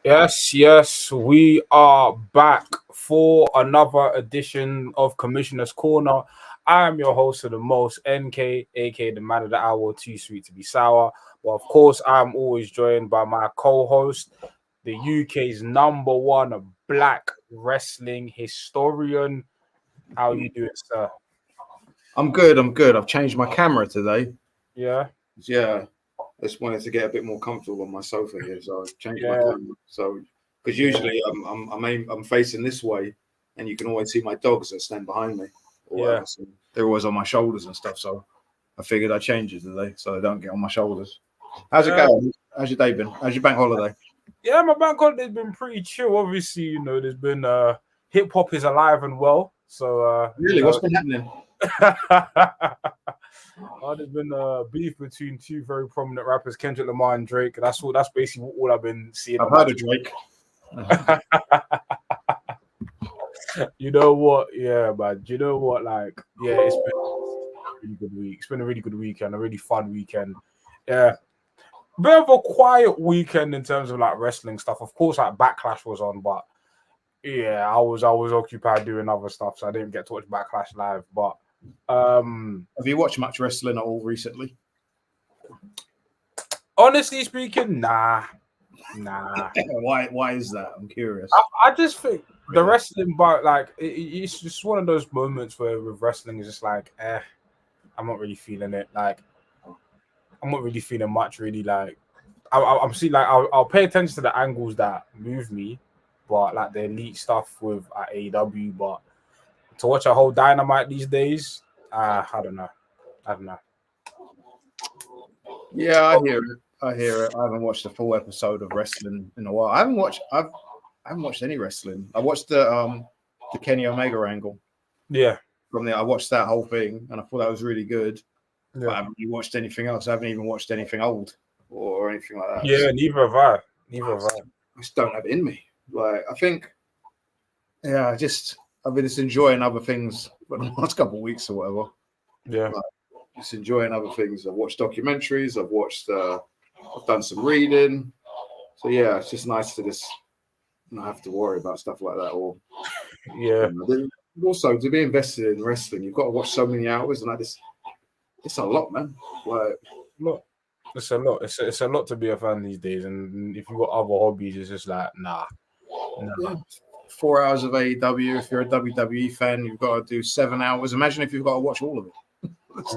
Yes, we are back for another edition of Commissioner's Corner. I am your host of the most, NK, aka the man of the hour, too sweet to be sour. Well, of course, I'm always joined by my co-host, the UK's number one black wrestling historian. How are you doing, sir? I'm good. I've changed my camera today. Yeah. Yeah, I just wanted to get a bit more comfortable on my sofa here, so I've changed my Yeah. camera. So, because usually I'm facing this way, and you can always see my dogs that stand behind me, or Yeah. whatever. So they're always on my shoulders and stuff. So I figured I'd change it today, so they don't get on my shoulders. How's it going? How's your day been? How's your bank holiday? Yeah, my bank holiday's been pretty chill. Obviously, there's been hip hop is alive and well. So Really, what's been happening? There's been beef between two very prominent rappers, Kendrick Lamar and Drake. That's basically all I've been seeing. I've heard of Drake. You know what? Yeah, man. You know what? Like, yeah, it's been a really good week. It's been a really good weekend, a really fun weekend. Yeah. Bit of a quiet weekend in terms of like wrestling stuff. Of course, like Backlash was on, but yeah, I was occupied doing other stuff, so I didn't get to watch Backlash live. But have you watched much wrestling at all recently? Honestly speaking, nah. Why is that? I'm curious. I just think the wrestling, but like it's just one of those moments where with wrestling is just like, I'm not really feeling it. Like, I'm not really feeling much. Really, like, I'm seeing like I'll pay attention to the angles that move me, but like the elite stuff with AEW. But to watch a whole Dynamite these days, I don't know. Yeah, I hear it. I haven't watched a full episode of wrestling in a while. I haven't watched any wrestling. I watched the Kenny Omega angle. Yeah. From there, I watched that whole thing and I thought that was really good. Yeah. But I haven't really watched anything else. I haven't even watched anything old or anything like that. Yeah, So, neither have I. I just don't have it in me. Like, I think, yeah, I've been just enjoying other things for the last couple of weeks or whatever. Yeah. Like, just enjoying other things. I've watched documentaries. I've done some reading. So yeah, it's just nice to just not have to worry about stuff like that. Or yeah. Also, to be invested in wrestling, you've got to watch so many hours, and it's a lot, man. Like, look, it's a lot. It's a lot to be a fan these days, and if you've got other hobbies, it's just like nah. Yeah. 4 hours of AEW. If you're a WWE fan, you've got to do 7 hours. Imagine if you've got to watch all of it. It's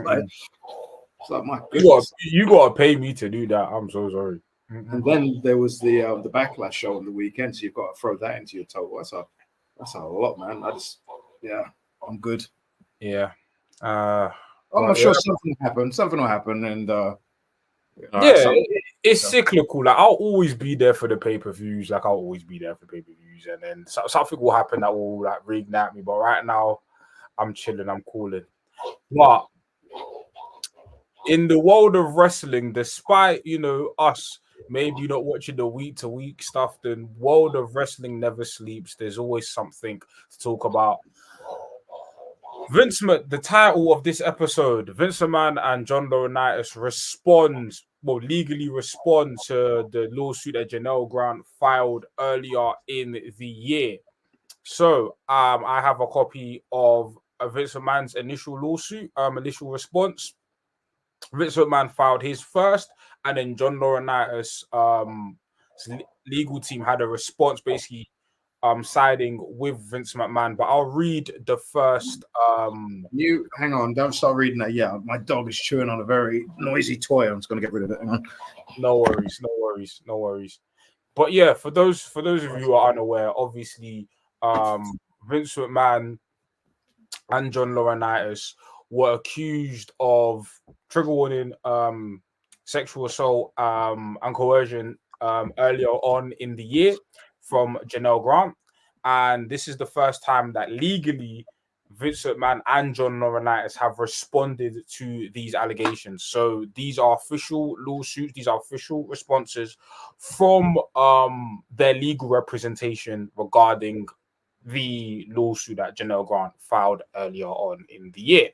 like my goodness. You got to pay me to do that. I'm so sorry. And then there was the Backlash show on the weekend, so you've got to throw that into your total. That's a lot, man. I'm good. Yeah. I'm sure something will happen, and it's cyclical. Like, I'll always be there for the pay-per-views. Like, I'll always be there for pay-per-views, and then something will happen that will like reignite me. But right now, I'm chilling. I'm cooling. But in the world of wrestling, despite us maybe not watching the week-to-week stuff, the world of wrestling never sleeps. There's always something to talk about. The title of this episode, Vince McMahon and John Laurinaitis legally respond to the lawsuit that Janelle Grant filed earlier in the year. So I have a copy of Vince McMahon's initial lawsuit, initial response. Vince McMahon filed his first, and then John Laurinaitis' legal team had a response, basically siding with Vince McMahon. But I'll read the first. You hang on, don't start reading that yet. My dog is chewing on a very noisy toy. I'm just going to get rid of it. Hang on. No worries. But yeah, for those of you who are unaware, obviously, Vince McMahon and John Laurinaitis were accused of trigger warning, sexual assault, and coercion earlier on in the year from Janelle Grant. And this is the first time that legally Vince McMahon and John Laurinaitis have responded to these allegations. So these are official lawsuits. These are official responses from their legal representation regarding the lawsuit that Janelle Grant filed earlier on in the year.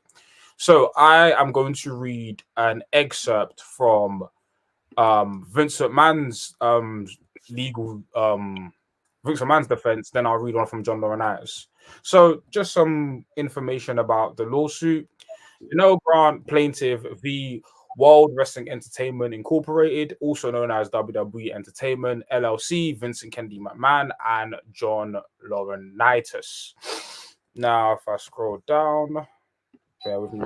So I am going to read an excerpt from Vince McMahon's legal Vince McMahon's defense, then I'll read one from John Laurinaitis. So just some information about the lawsuit. Grant plaintiff v. World Wrestling Entertainment Incorporated, also known as WWE Entertainment LLC, Vincent Kennedy McMahon, and John Laurinaitis. Now, if I scroll down, bear with me.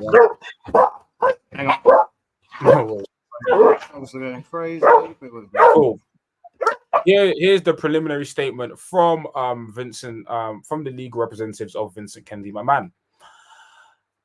Hang on. No, Obviously going crazy. cool. Here's the preliminary statement from Vincent, from the legal representatives of Vincent Kennedy McMahon.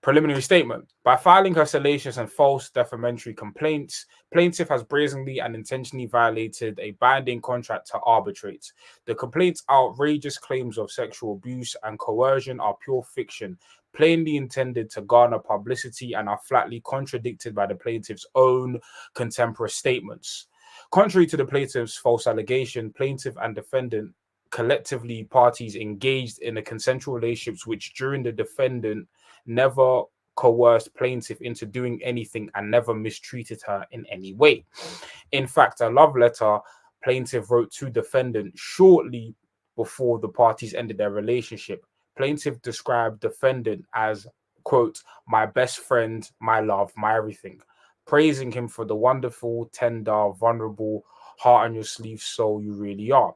Preliminary statement. By filing her salacious and false defamatory complaints, plaintiff has brazenly and intentionally violated a binding contract to arbitrate. The complaint's outrageous claims of sexual abuse and coercion are pure fiction, plainly intended to garner publicity, and are flatly contradicted by the plaintiff's own contemporaneous statements. Contrary to the plaintiff's false allegation, plaintiff and defendant collectively parties engaged in a consensual relationships which during the defendant never coerced plaintiff into doing anything and never mistreated her in any way. In fact, a love letter plaintiff wrote to defendant shortly before the parties ended their relationship. Plaintiff described defendant as, quote, my best friend, my love, my everything, praising him for the wonderful, tender, vulnerable, heart on your sleeve soul you really are.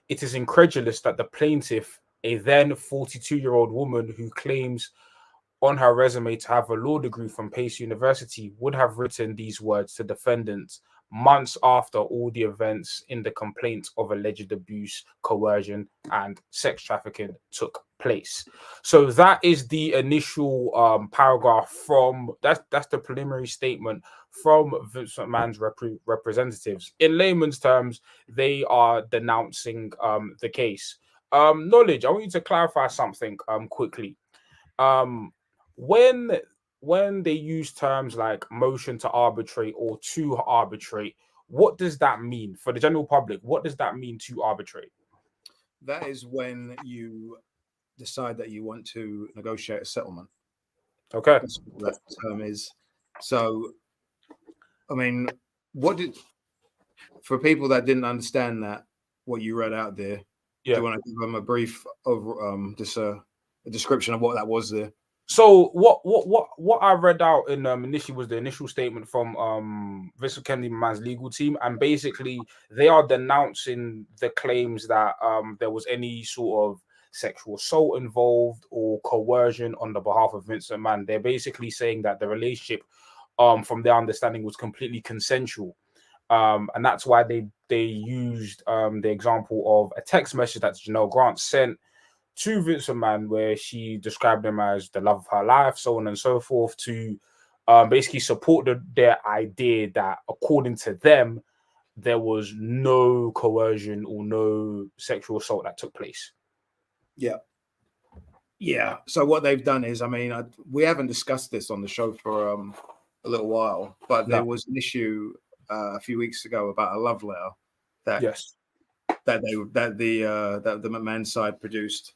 It is incredulous that the plaintiff, a then 42-year-old woman who claims on her resume to have a law degree from Pace University, would have written these words to defendants months after all the events in the complaint of alleged abuse, coercion, and sex trafficking took place. So that is the initial paragraph from that's the preliminary statement from Vince McMahon's representatives. In layman's terms, they are denouncing the case. Knowledge, I want you to clarify something quickly. When they use terms like motion to arbitrate or to arbitrate, what does that mean for the general public? What does that mean to arbitrate? That is when you decide that you want to negotiate a settlement. Okay. That's what that term is. So, I mean, for people that didn't understand that, what you read out there, do you want to give them a brief over just a description of what that was there? So what I read out in initially was the initial statement from Vincent Kennedy McMahon's legal team, and basically they are denouncing the claims that there was any sort of sexual assault involved or coercion on the behalf of Vincent McMahon. They're basically saying that the relationship, from their understanding, was completely consensual. And that's why they used the example of a text message that Janelle Grant sent to Vince McMahon, where she described him as the love of her life, so on and so forth, to basically support their idea that, according to them, there was no coercion or no sexual assault that took place. Yeah. So what they've done is, I mean, we haven't discussed this on the show for a little while, but there was an issue a few weeks ago about a love letter that the McMahon side produced,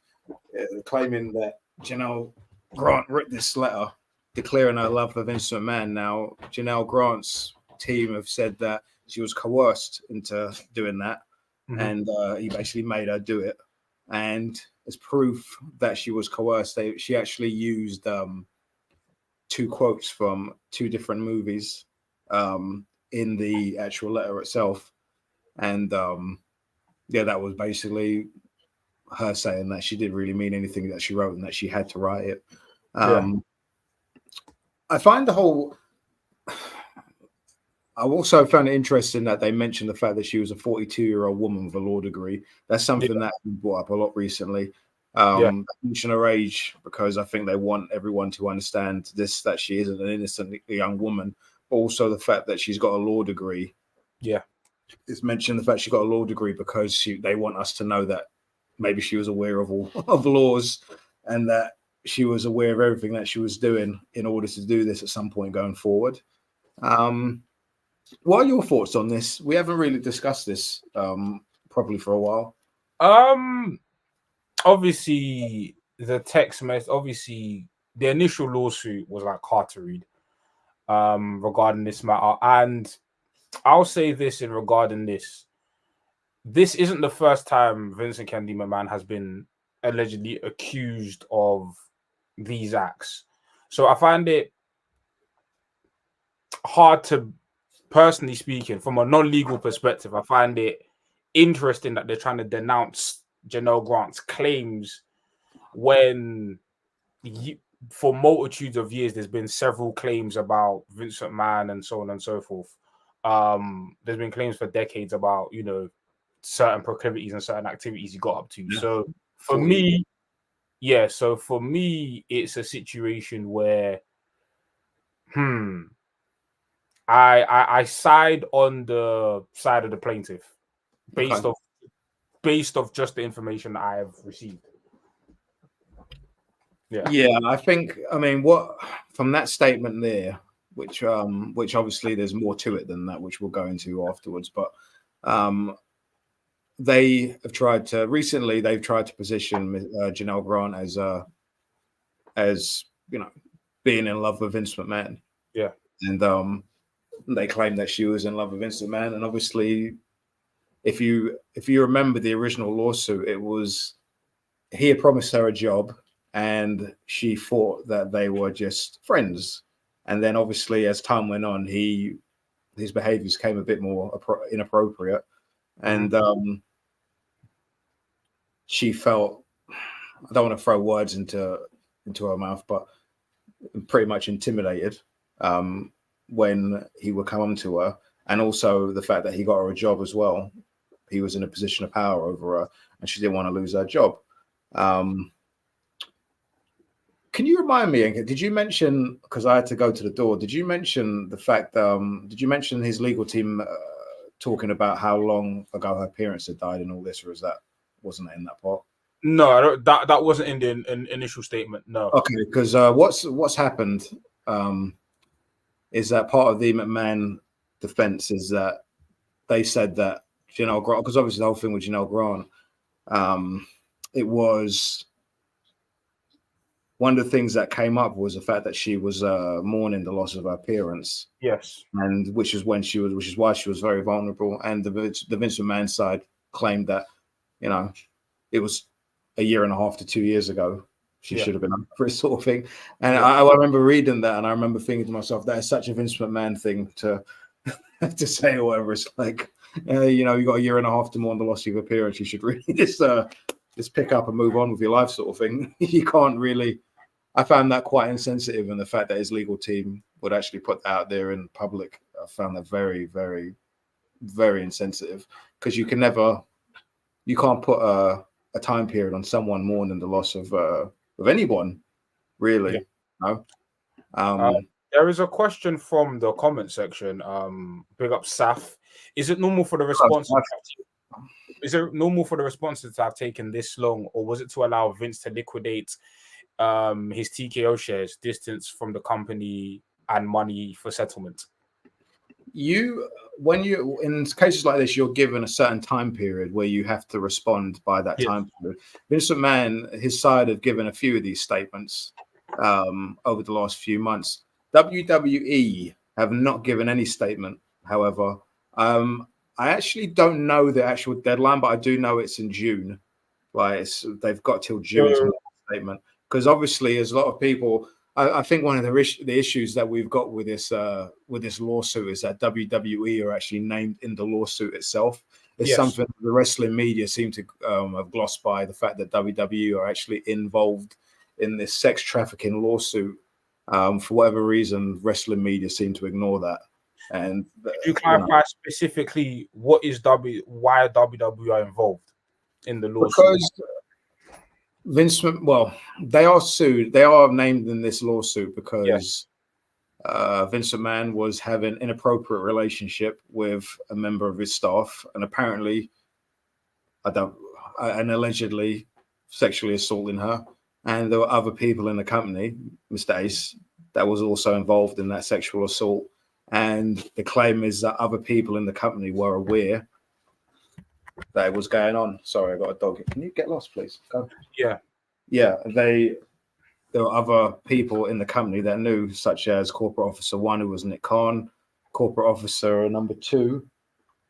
claiming that Janelle Grant wrote this letter declaring her love for Vince McMahon. Now, Janelle Grant's team have said that she was coerced into doing that, and he basically made her do it. And as proof that she was coerced, she actually used two quotes from two different movies in the actual letter itself. And that was basically her saying that she didn't really mean anything that she wrote and that she had to write it. I find I also found it interesting that they mentioned the fact that she was a 42-year-old woman with a law degree. That's something that's been brought up a lot recently. Mention her age because I think they want everyone to understand this, that she isn't an innocent young woman, but also the fact that she's got a law degree. It's mentioned the fact she got a law degree because they want us to know that maybe she was aware of all of laws and that she was aware of everything that she was doing in order to do this at some point going forward. What are your thoughts on this? We haven't really discussed this properly for a while. Obviously, the text message, obviously, the initial lawsuit was like hard to read regarding this matter. And I'll say this regarding this. this isn't the first time Vincent Kennedy McMahon has been allegedly accused of these acts. So I find it hard to, personally speaking, from a non-legal perspective, I find it interesting that they're trying to denounce Janelle Grant's claims when for multitudes of years there's been several claims about Vince McMahon and so on and so forth. There's been claims for decades about, you know, certain proclivities and certain activities he got up to. So for me, it's a situation where I side on the side of the plaintiff based off just the information I have received. Yeah, I think, I mean, what from that statement there, which obviously there's more to it than that, which we'll go into afterwards, but they have tried to recently. They've tried to position Janelle Grant as you know, being in love with Vince McMahon. Yeah, and they claim that she was in love with Vince McMahon, and obviously, if you remember the original lawsuit, it was he had promised her a job, and she thought that they were just friends. And then obviously, as time went on, his behaviors became a bit more inappropriate. And she felt, I don't want to throw words into her mouth, but pretty much intimidated when he would come to her. And also the fact that he got her a job as well. He was in a position of power over her, and she didn't want to lose her job. Can you remind me, did you mention, because I had to go to the door, did you mention the fact, did you mention his legal team talking about how long ago her parents had died and all this, or wasn't it in that part? No, that wasn't in the initial statement, no. Okay, because what's happened is that part of the McMahon defense is that they said that Janelle Grant, because obviously the whole thing with Janelle Grant, it was one of the things that came up was the fact that she was mourning the loss of her parents. Yes, and which is why she was very vulnerable. And the Vince McMahon side claimed that, you know, it was a year and a half to 2 years ago she should have been up for this sort of thing. And I remember reading that, and I remember thinking to myself, that is such a Vince McMahon thing to to say or whatever. It's like, you know, you got a year and a half to mourn the loss of your parents. You should really just pick up and move on with your life, sort of thing. You can't really. I found that quite insensitive, and the fact that his legal team would actually put that out there in public, I found that very, very, very insensitive, because you can't put a time period on someone mourning the loss of anyone, really. No. There is a question from the comment section. Big up Saf. Is it normal for the responses? Is it normal for the responses to have taken this long, or was it to allow Vince to liquidate his TKO shares, distance from the company, and money for settlement? When you in cases like this, you're given a certain time period where you have to respond by that time period. Vince McMahon, his side, have given a few of these statements over the last few months. WWE have not given any statement. However, I actually don't know the actual deadline, but I do know it's in June. Like they've got till June to make a statement, because obviously, there's a lot of people. I think one of the issues that we've got with this lawsuit is that WWE are actually named in the lawsuit itself. It's something the wrestling media seem to have glossed by, the fact that WWE are actually involved in this sex trafficking lawsuit. For whatever reason, wrestling media seem to ignore that. And could you clarify specifically why WWE are involved in the lawsuit? Because they are sued. They are named in this lawsuit because Vince McMahon was having an inappropriate relationship with a member of his staff, and apparently, and allegedly sexually assaulting her. And there were other people in the company, Mr. Ace, that was also involved in that sexual assault. And the claim is that other people in the company were aware that it was going on. Sorry, I got a dog. Can you get lost, please? Go. Yeah. There were other people in the company that knew, such as Corporate Officer 1, who was Nick Khan, Corporate Officer number 2,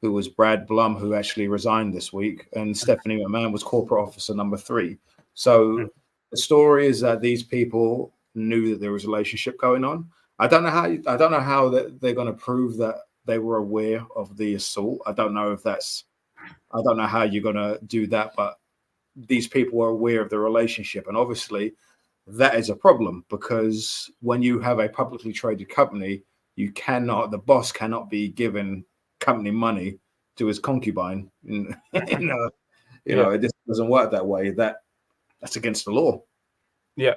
who was Brad Blum, who actually resigned this week, and Stephanie McMahon was corporate officer number 3. So the story is that these people knew that there was a relationship going on. I don't know how that they're going to prove that they were aware of the assault. I don't know how you're going to do that, but these people were aware of the relationship. And obviously that is a problem, because when you have a publicly traded company, the boss cannot be given company money to his concubine. It just doesn't work that way. That's against the law. Yeah.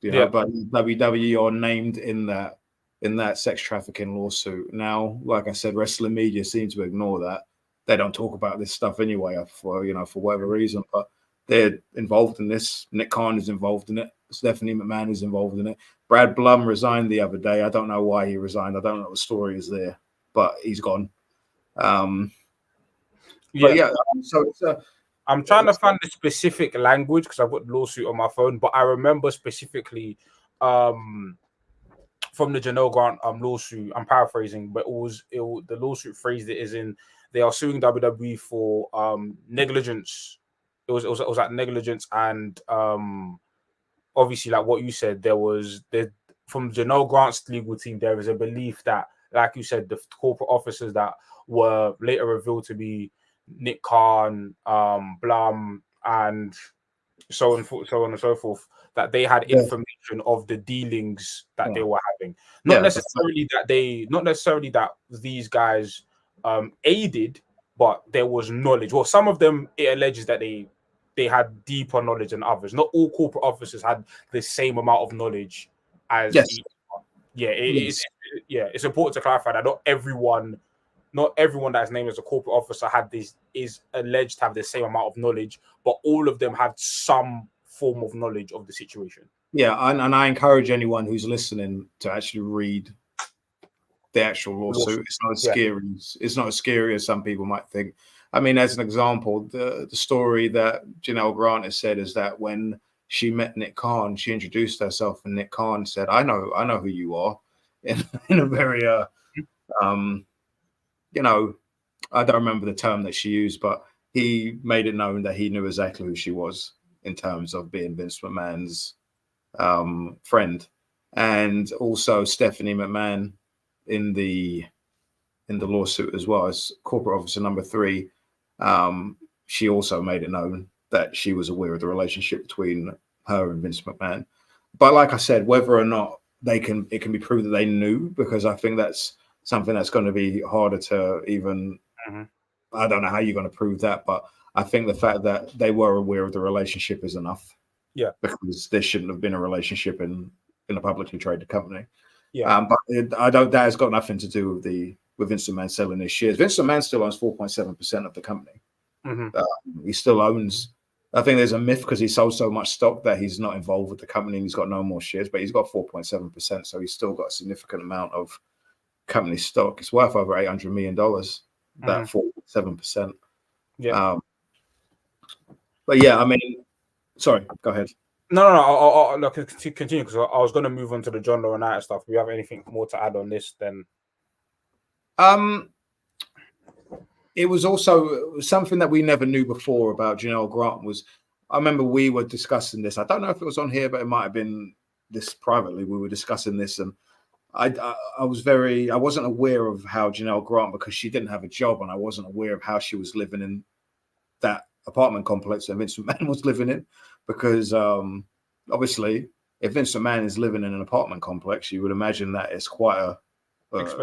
But WWE are named in that sex trafficking lawsuit. Now, like I said, wrestling media seem to ignore that. They don't talk about this stuff anyway for whatever reason, but they're involved in this. Nick Khan is involved in it. Stephanie McMahon is involved in it. Brad Blum resigned the other day. I don't know why he resigned. I don't know what the story is there, but he's gone. So it's I'm trying to find the specific language because I've got the lawsuit on my phone, but I remember specifically from the Janelle Grant lawsuit. I'm paraphrasing, but the lawsuit phrased it as in they are suing WWE for negligence. It was like negligence, and obviously, like what you said, from Janelle Grant's legal team, there is a belief that, like you said, the corporate officers that were later revealed to be Nick Khan, Blum, and so on and so forth, that they had information of the dealings that they were having. Not necessarily that these guys aided, but there was knowledge. Well, some of them, it alleges that they had deeper knowledge than others. Not all corporate officers had the same amount of knowledge as each one. It's important to clarify that not everyone that is named as a corporate officer is alleged to have the same amount of knowledge, but all of them had some form of knowledge of the situation. Yeah, and I encourage anyone who's listening to actually read the actual lawsuit. It's not as scary. It's not as scary as some people might think. I mean, as an example, the story that Janelle Grant has said is that when she met Nick Khan, she introduced herself, and Nick Khan said, "I know who you are," in a very I don't remember the term that she used, but he made it known that he knew exactly who she was in terms of being Vince McMahon's friend. And also Stephanie McMahon in the lawsuit as well as corporate officer number 3. She also made it known that she was aware of the relationship between her and Vince McMahon. But like I said, whether or not it can be proved that they knew, because I think that's something that's going to be harder to even. I don't know how you're going to prove that, but I think the fact that they were aware of the relationship is enough. Yeah, because there shouldn't have been a relationship in a publicly traded company. Yeah, but that has got nothing to do with Vince McMahon selling his shares. Vince McMahon still owns 4.7% of the company. He still owns. I think there's a myth because he sold so much stock that he's not involved with the company and he's got no more shares, but he's got 4.7%, so he's still got a significant amount of company stock. It's worth over $800 million. That 4.7%. Yeah. But yeah, I mean, sorry, go ahead. No, I'll continue because I was going to move on to the John Laurinaitis stuff. Do you have anything more to add on this then? It was also something that we never knew before about Janelle Grant. I remember we were discussing this. I don't know if it was on here, but it might have been this privately. We were discussing this, and I wasn't aware of how Janelle Grant, because she didn't have a job, and I wasn't aware of how she was living in that apartment complex that Vince McMahon was living in, because obviously if Vince McMahon is living in an apartment complex, you would imagine that it's quite a nice,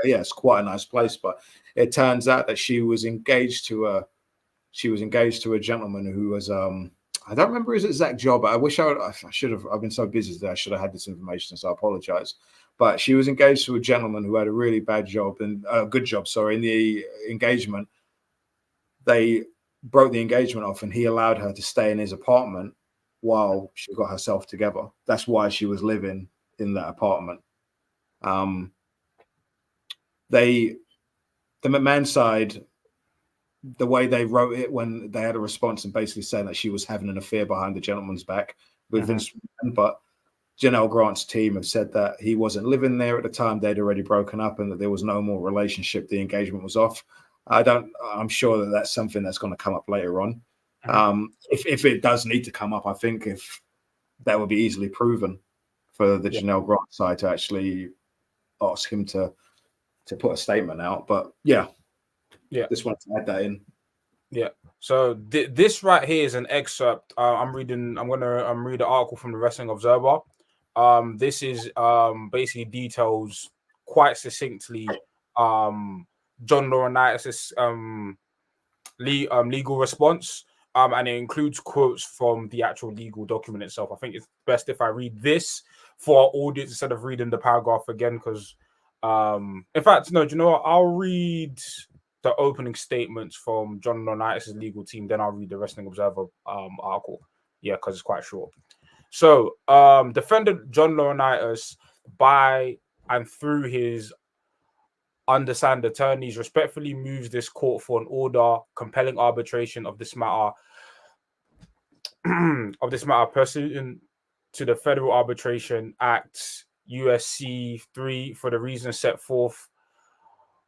it's quite a nice place. But it turns out that she was engaged to a gentleman who was I don't remember his exact job. I wish I should have. I've been so busy today. I should have had this information, so I apologize. But she was engaged to a gentleman who had a really bad job and a good job. Sorry, in the engagement, they broke the engagement off, and he allowed her to stay in his apartment while she got herself together. That's why she was living in that apartment. The McMahon side, the way they wrote it when they had a response and basically saying that she was having an affair behind the gentleman's back with Vince McMahon, but Janelle Grant's team have said that he wasn't living there at the time. They'd already broken up and that there was no more relationship. The engagement was off. I'm sure that that's something that's going to come up later on. If it does need to come up, I think if that would be easily proven for the Janelle Grant side to actually ask him to put a statement out. But just wanted to add that in. Yeah. So this right here is an excerpt. I'm reading the article from the Wrestling Observer. This is basically details quite succinctly John Laurinaitis' legal response. And it includes quotes from the actual legal document itself. I think it's best if I read this for our audience instead of reading the paragraph again, because in fact, no, do you know what? I'll read the opening statements from John Laurinaitis' legal team, then I'll read the Wrestling Observer article. Yeah, because it's quite short. So, defendant John Laurinaitis, by and through his undersigned attorneys, respectfully moves this court for an order compelling arbitration of this matter pursuant to the Federal Arbitration Act USC 3 for the reasons set forth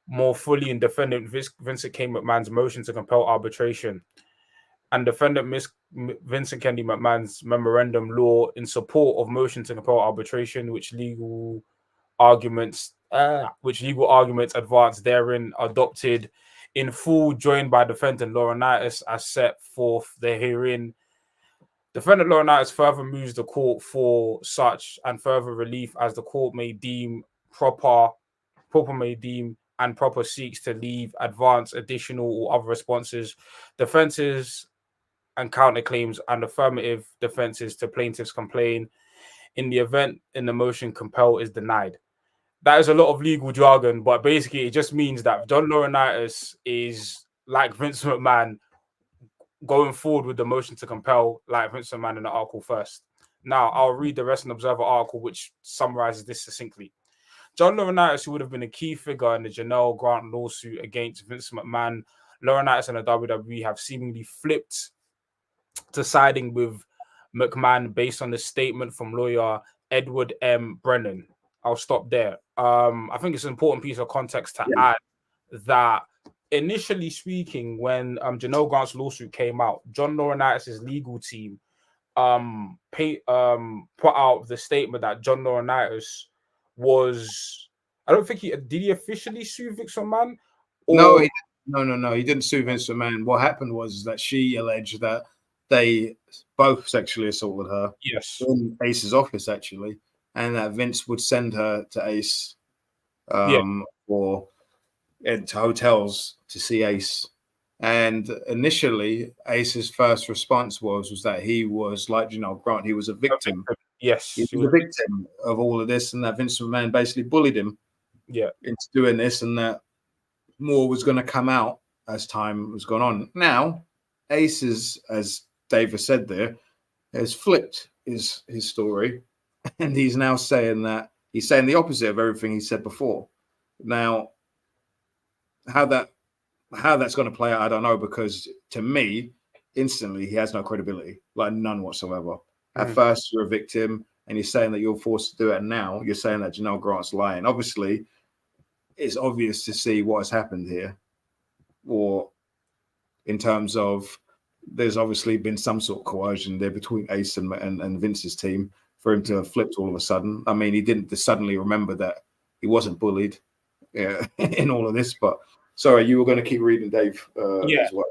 more fully in defendant Vincent K. McMahon's motion to compel arbitration and defendant Vincent Kennedy McMahon's memorandum law in support of motion to compel arbitration, which legal arguments advanced therein adopted in full, joined by defendant Laurinaitis as set forth therein. Defendant Laurinaitis further moves the court for such and further relief as the court may deem proper and proper seeks to leave, advance additional or other responses, defenses and counterclaims and affirmative defenses to plaintiff's complaint in the event in the motion compel is denied. That is a lot of legal jargon, but basically it just means that John Laurinaitis is like Vince McMahon going forward with the motion to compel like Vince McMahon in the article first. Now, I'll read the Wrestling Observer article, which summarizes this succinctly. John Laurinaitis, who would have been a key figure in the Janelle Grant lawsuit against Vince McMahon, Laurinaitis and the WWE have seemingly flipped to siding with McMahon based on the statement from lawyer Edward M. Brennan. I'll stop there. I think it's an important piece of context to add that initially speaking, when Janelle Grant's lawsuit came out, John Laurinaitis' legal team put out the statement that John Laurinaitis was, I don't think did he officially sue Vince McMahon? No, he didn't sue Vince McMahon. What happened was that she alleged that they both sexually assaulted her. Yes. In Ace's office, actually, and that Vince would send her to Ace or into hotels to see Ace. And initially, Ace's first response was that he was like Janelle Grant. He was a victim. Yes. He was a victim of all of this, and that Vince McMahon basically bullied him into doing this, and that more was going to come out as time was gone on. Now, Ace is, as David said there, has flipped his story, and he's now saying the opposite of everything he said before. Now, how that's going to play out, I don't know, because to me, instantly, he has no credibility, like none whatsoever. At first, you're a victim, and you're saying that you're forced to do it, and now you're saying that Janelle Grant's lying. Obviously, it's obvious to see what has happened here, or in terms of there's obviously been some sort of coercion there between Ace and Vince's team for him to have flipped all of a sudden. I mean, he didn't just suddenly remember that he wasn't bullied in all of this, but sorry, you were going to keep reading, Dave, as well.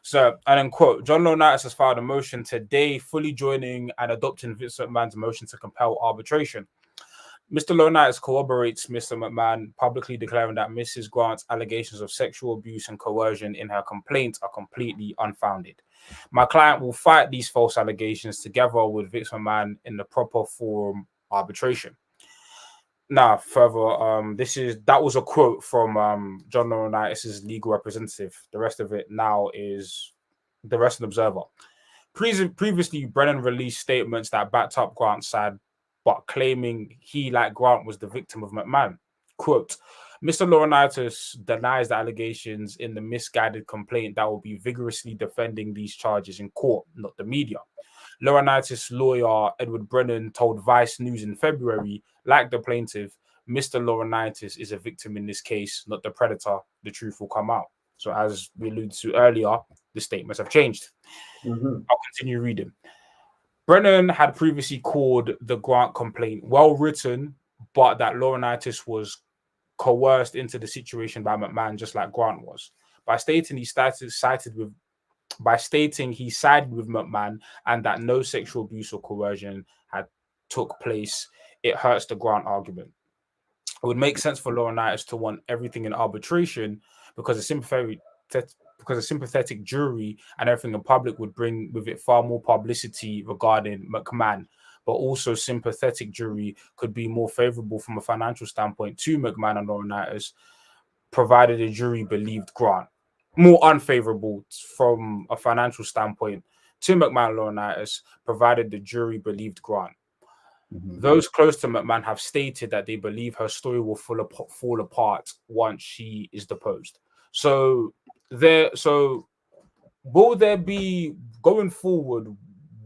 So, and then quote, John Laurinaitis has filed a motion today, fully joining and adopting Vince McMahon's motion to compel arbitration. Mr. Laurinaitis corroborates Mr. McMahon, publicly declaring that Mrs. Grant's allegations of sexual abuse and coercion in her complaints are completely unfounded. My client will fight these false allegations together with Vince McMahon in the proper forum arbitration. Now, further, that was a quote from John Laurinaitis' legal representative. The rest of it now is the Wrestling Observer. Previously, Brennan released statements that backed up Grant's side, but claiming he, like Grant, was the victim of McMahon. Quote, Mr. Laurinaitis denies the allegations in the misguided complaint that will be vigorously defending these charges in court, not the media. Laurinaitis' lawyer, Edward Brennan, told Vice News in February, like the plaintiff, Mr. Laurinaitis is a victim in this case, not the predator. The truth will come out. So as we alluded to earlier, the statements have changed. I'll continue reading. Brennan had previously called the Grant complaint well written, but that Laurinaitis was coerced into the situation by McMahon, just like Grant was. By stating he sided with McMahon and that no sexual abuse or coercion had took place, it hurts the Grant argument. It would make sense for Laurinaitis to want everything in arbitration because a sympathetic jury and everything in public would bring with it far more publicity regarding McMahon. But also sympathetic jury could be more favorable from a financial standpoint to McMahon and Laurinaitis, provided the jury believed Grant. More unfavorable from a financial standpoint to McMahon and Laurinaitis, provided the jury believed Grant. Those close to McMahon have stated that they believe her story will fall apart once she is deposed. So will there be, going forward,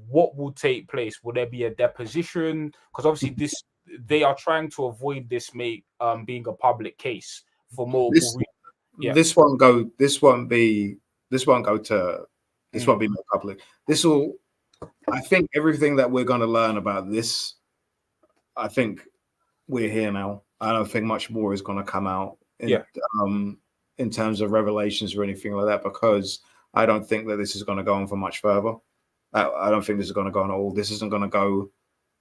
what will take place? Will there be a deposition? Because obviously they are trying to avoid this being a public case for multiple reasons. This won't be made public. I think everything that we're going to learn about this, I think we're here now. I don't think much more is going to come out in terms of revelations or anything like that, because I don't think that this is going to go on for much further. I don't think this is going to go on at all. This isn't going to go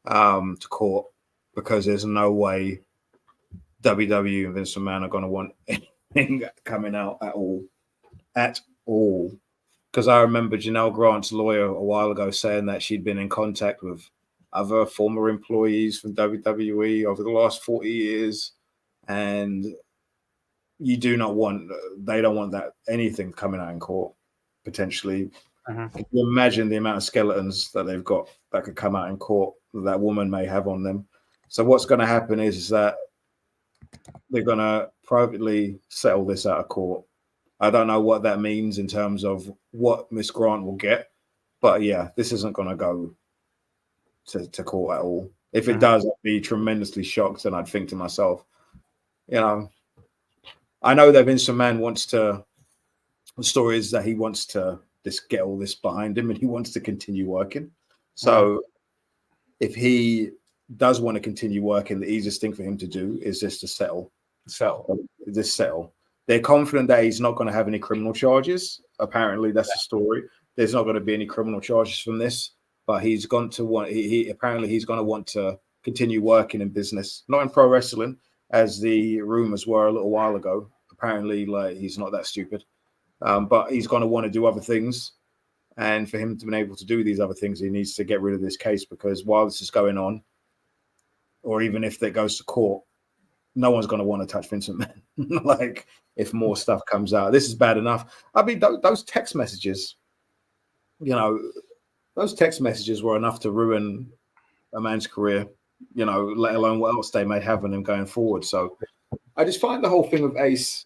to court, because there's no way WWE and Vince McMahon are going to want anything coming out at all. Because I remember Janelle Grant's lawyer a while ago saying that she'd been in contact with other former employees from WWE over the last 40 years. And they don't want that anything coming out in court, potentially. Can you imagine the amount of skeletons that they've got that could come out in court that woman may have on them? So what's going to happen is that they're going to privately settle this out of court. I don't know what that means in terms of what Miss Grant will get, but yeah, this isn't going to go to court at all. If it does, I'd be tremendously shocked, and I'd think to myself, I know that Vince McMahon the story is that he wants to just get all this behind him and he wants to continue working. So if he does want to continue working, the easiest thing for him to do is just to settle. They're confident that he's not going to have any criminal charges. Apparently, that's the story. There's not going to be any criminal charges from this, but he's going to want. He's going to want to continue working in business, not in pro wrestling, as the rumors were a little while ago. Apparently, he's not that stupid, but he's going to want to do other things. And for him to be able to do these other things, he needs to get rid of this case, because while this is going on, or even if it goes to court, no one's going to want to touch Vince McMahon. If more stuff comes out, this is bad enough. I mean, those text messages, those text messages were enough to ruin a man's career, let alone what else they may have on him going forward. So I just find the whole thing with Ace,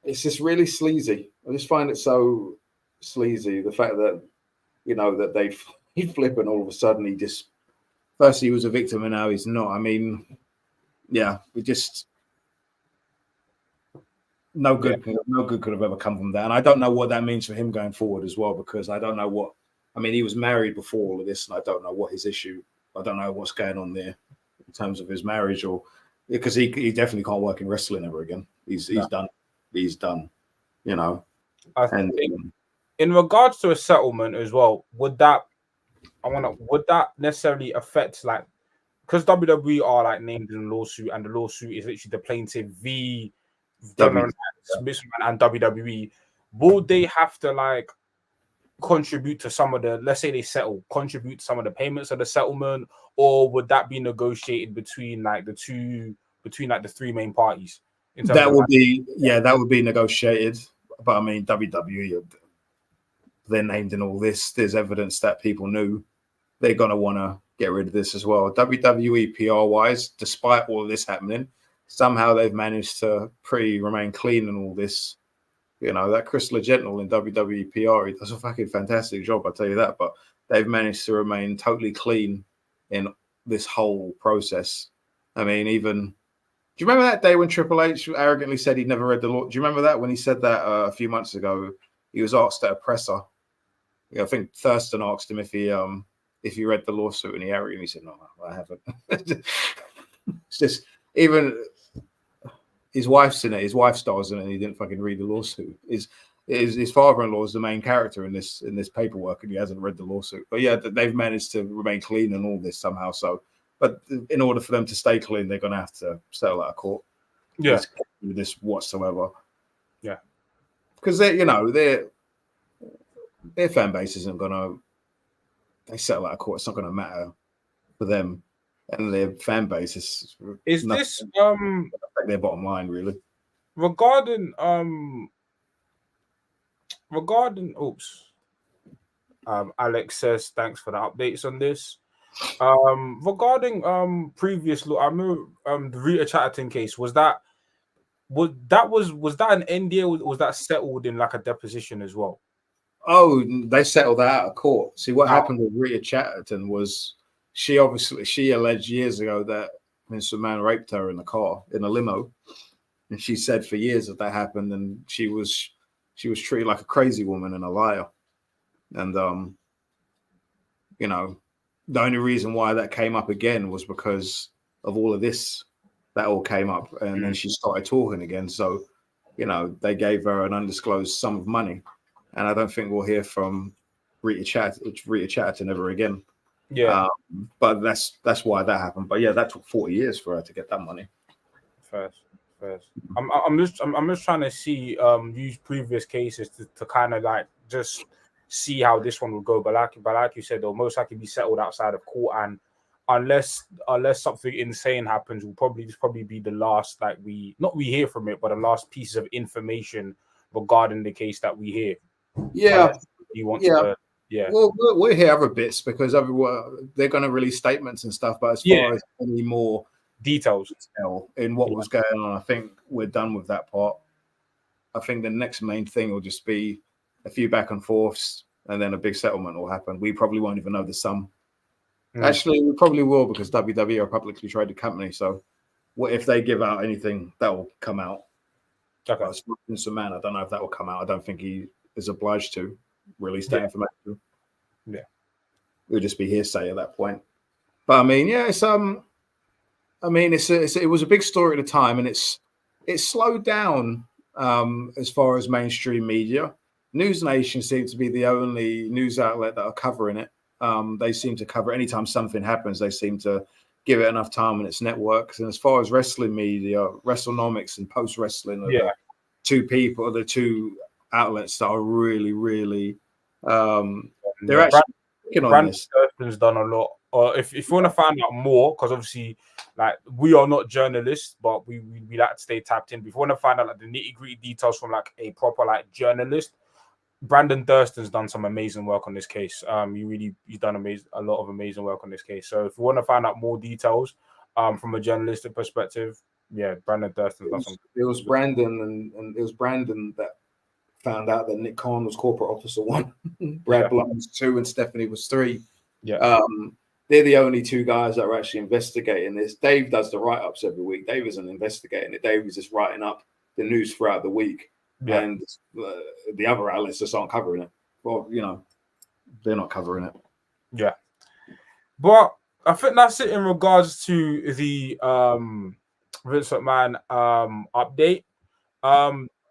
it's just really sleazy. I just find it so sleazy. The fact that, that he flip and all of a sudden first he was a victim and now he's not. I mean, yeah, no good could have ever come from that. And I don't know what that means for him going forward as well, because I don't know he was married before all of this, and I don't know what his issue, I don't know what's going on there in terms of his marriage, or because he definitely can't work in wrestling ever again. He's done. He's done, I think in regards to a settlement as well, would that necessarily affect, because WWE are named in the lawsuit, and the lawsuit is literally the plaintiff v. Smithman and WWE, will they have to contribute to some of the, let's say they settle, contribute to some of the payments of the settlement, or would that be negotiated between the three main parties? That would be negotiated. But I mean, WWE, they're named in all this. There's evidence that people knew. They're gonna want to get rid of this as well. WWE PR wise, despite all of this happening, somehow they've managed to remain clean in all this. That Chris Legental in WWE PR, he does a fucking fantastic job, I'll tell you that. But they've managed to remain totally clean in this whole process. I mean, even, do you remember that day when Triple H arrogantly said he'd never read the law? Do you remember that when he said that a few months ago? He was asked at a presser. I think Thurston asked him if he read the lawsuit, and he arrogantly said, "No, I haven't." It's just, even his wife's in it. His wife stars in it, and he didn't fucking read the lawsuit. His father-in-law is the main character in this paperwork, and he hasn't read the lawsuit. But yeah, they've managed to remain clean in all this somehow. So, but in order for them to stay clean, they're going to have to settle out of court. Yeah, with this whatsoever. Yeah, because their fan base isn't going to. They settle out of court. It's not going to matter for them, and their fan base is this their bottom line really. Regarding Alex says thanks for the updates on this. Regarding previous law, I know the Rita Chatterton case, was that an NDA? Was that settled in like a deposition as well? Oh, they settled that out of court. See, what happened with Rita Chatterton was she alleged years ago that Vince McMahon raped her in the car in a limo, and she said for years that happened, and she was treated like a crazy woman and a liar. And the only reason why that came up again was because of all of this. That all came up, and then she started talking again. So, they gave her an undisclosed sum of money, and I don't think we'll hear from Rita Chatterton ever again. Yeah, but that's why that happened. But yeah, that took 40 years for her to get that money. First. I'm just trying to see use previous cases to kind of like just see how this one will go. But like you said, they'll most likely be settled outside of court, and unless something insane happens, will probably be the last we hear from it, but the last piece of information regarding the case that we hear. Yeah, you want to. Yeah. Well, we'll hear other bits because they're going to release statements and stuff. But as far as any more details in what was going on, I think we're done with that part. I think the next main thing will just be a few back and forths, and then a big settlement will happen. We probably won't even know the sum. Actually, we probably will, because WWE are a publicly traded company. So, what if they give out anything, that will come out? Okay. But Vince McMahon, I don't know if that will come out. I don't think he is obliged to release that information. Yeah, it would just be hearsay at that point. But I mean, yeah, it's it was a big story at the time, and it's slowed down as far as mainstream media. News Nation seems to be the only news outlet that are covering it. They seem to cover anytime something happens. They seem to give it enough time on its networks. And as far as wrestling media, WrestleNomics and Post Wrestling are the two outlets that are really, really. They're actually working on this. Thurston's done a lot. If you want to find out more, because obviously, we are not journalists, but we like to stay tapped in. If you want to find out the nitty-gritty details from a proper journalist, Brandon Thurston's done some amazing work on this case. He's done a lot of amazing work on this case. So if you want to find out more details from a journalistic perspective, Brandon Thurston's done some. It was Brandon and it was Brandon that found out that Nick Khan was corporate officer 1, Brad Blunt was 2, and Stephanie was 3. Yeah. They're the only 2 guys that are actually investigating this. Dave does the write-ups every week. Dave isn't investigating it. Dave is just writing up the news throughout the week. Yeah. And the other outlets just aren't covering it. Well, they're not covering it. Yeah. But I think that's it in regards to the Vince McMahon update.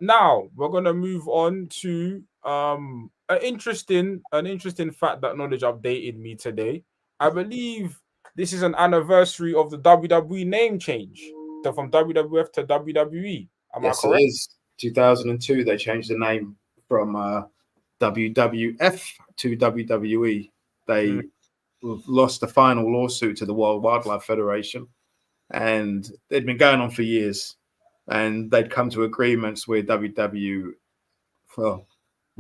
Now we're gonna move on to an interesting fact that Knowledge updated me today. I believe this is an anniversary of the WWE name change from WWF to WWE. Am I correct? It is. 2002, they changed the name from WWF to WWE. They lost the final lawsuit to the World Wildlife Federation, and they'd been going on for years. And they'd come to agreements where where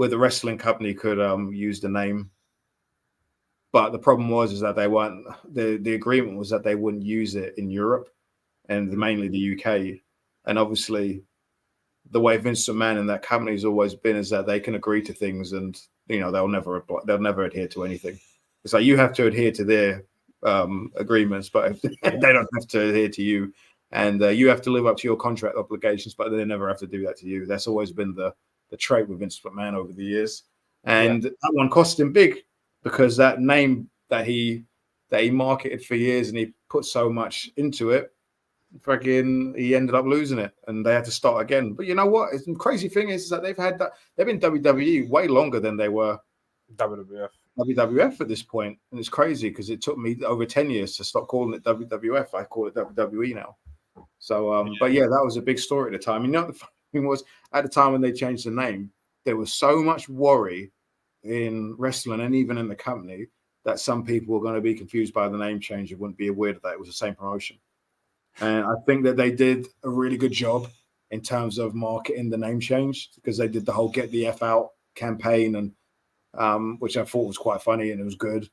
the wrestling company could use the name. But the problem was that they weren't. The agreement was that they wouldn't use it in Europe and mainly the UK. And obviously, the way Vince McMahon and that company has always been is that they can agree to things, and they'll never adhere to anything. It's like you have to adhere to their agreements, but they don't have to adhere to you. And you have to live up to your contract obligations, but they never have to do that to you. That's always been the trait with Vince McMahon over the years. And that one cost him big because that name that he marketed for years and he put so much into it, fucking he ended up losing it and they had to start again. But you know what? The crazy thing is that they've been WWE way longer than they were WWF at this point. And it's crazy because it took me over 10 years to stop calling it WWF. I call it WWE now. So, but yeah, that was a big story at the time. You know, the thing was at the time when they changed the name, there was so much worry in wrestling and even in the company that some people were going to be confused by the name change and wouldn't be aware that it was the same promotion. And I think that they did a really good job in terms of marketing the name change because they did the whole "Get the F Out" campaign, and which I thought was quite funny and it was good.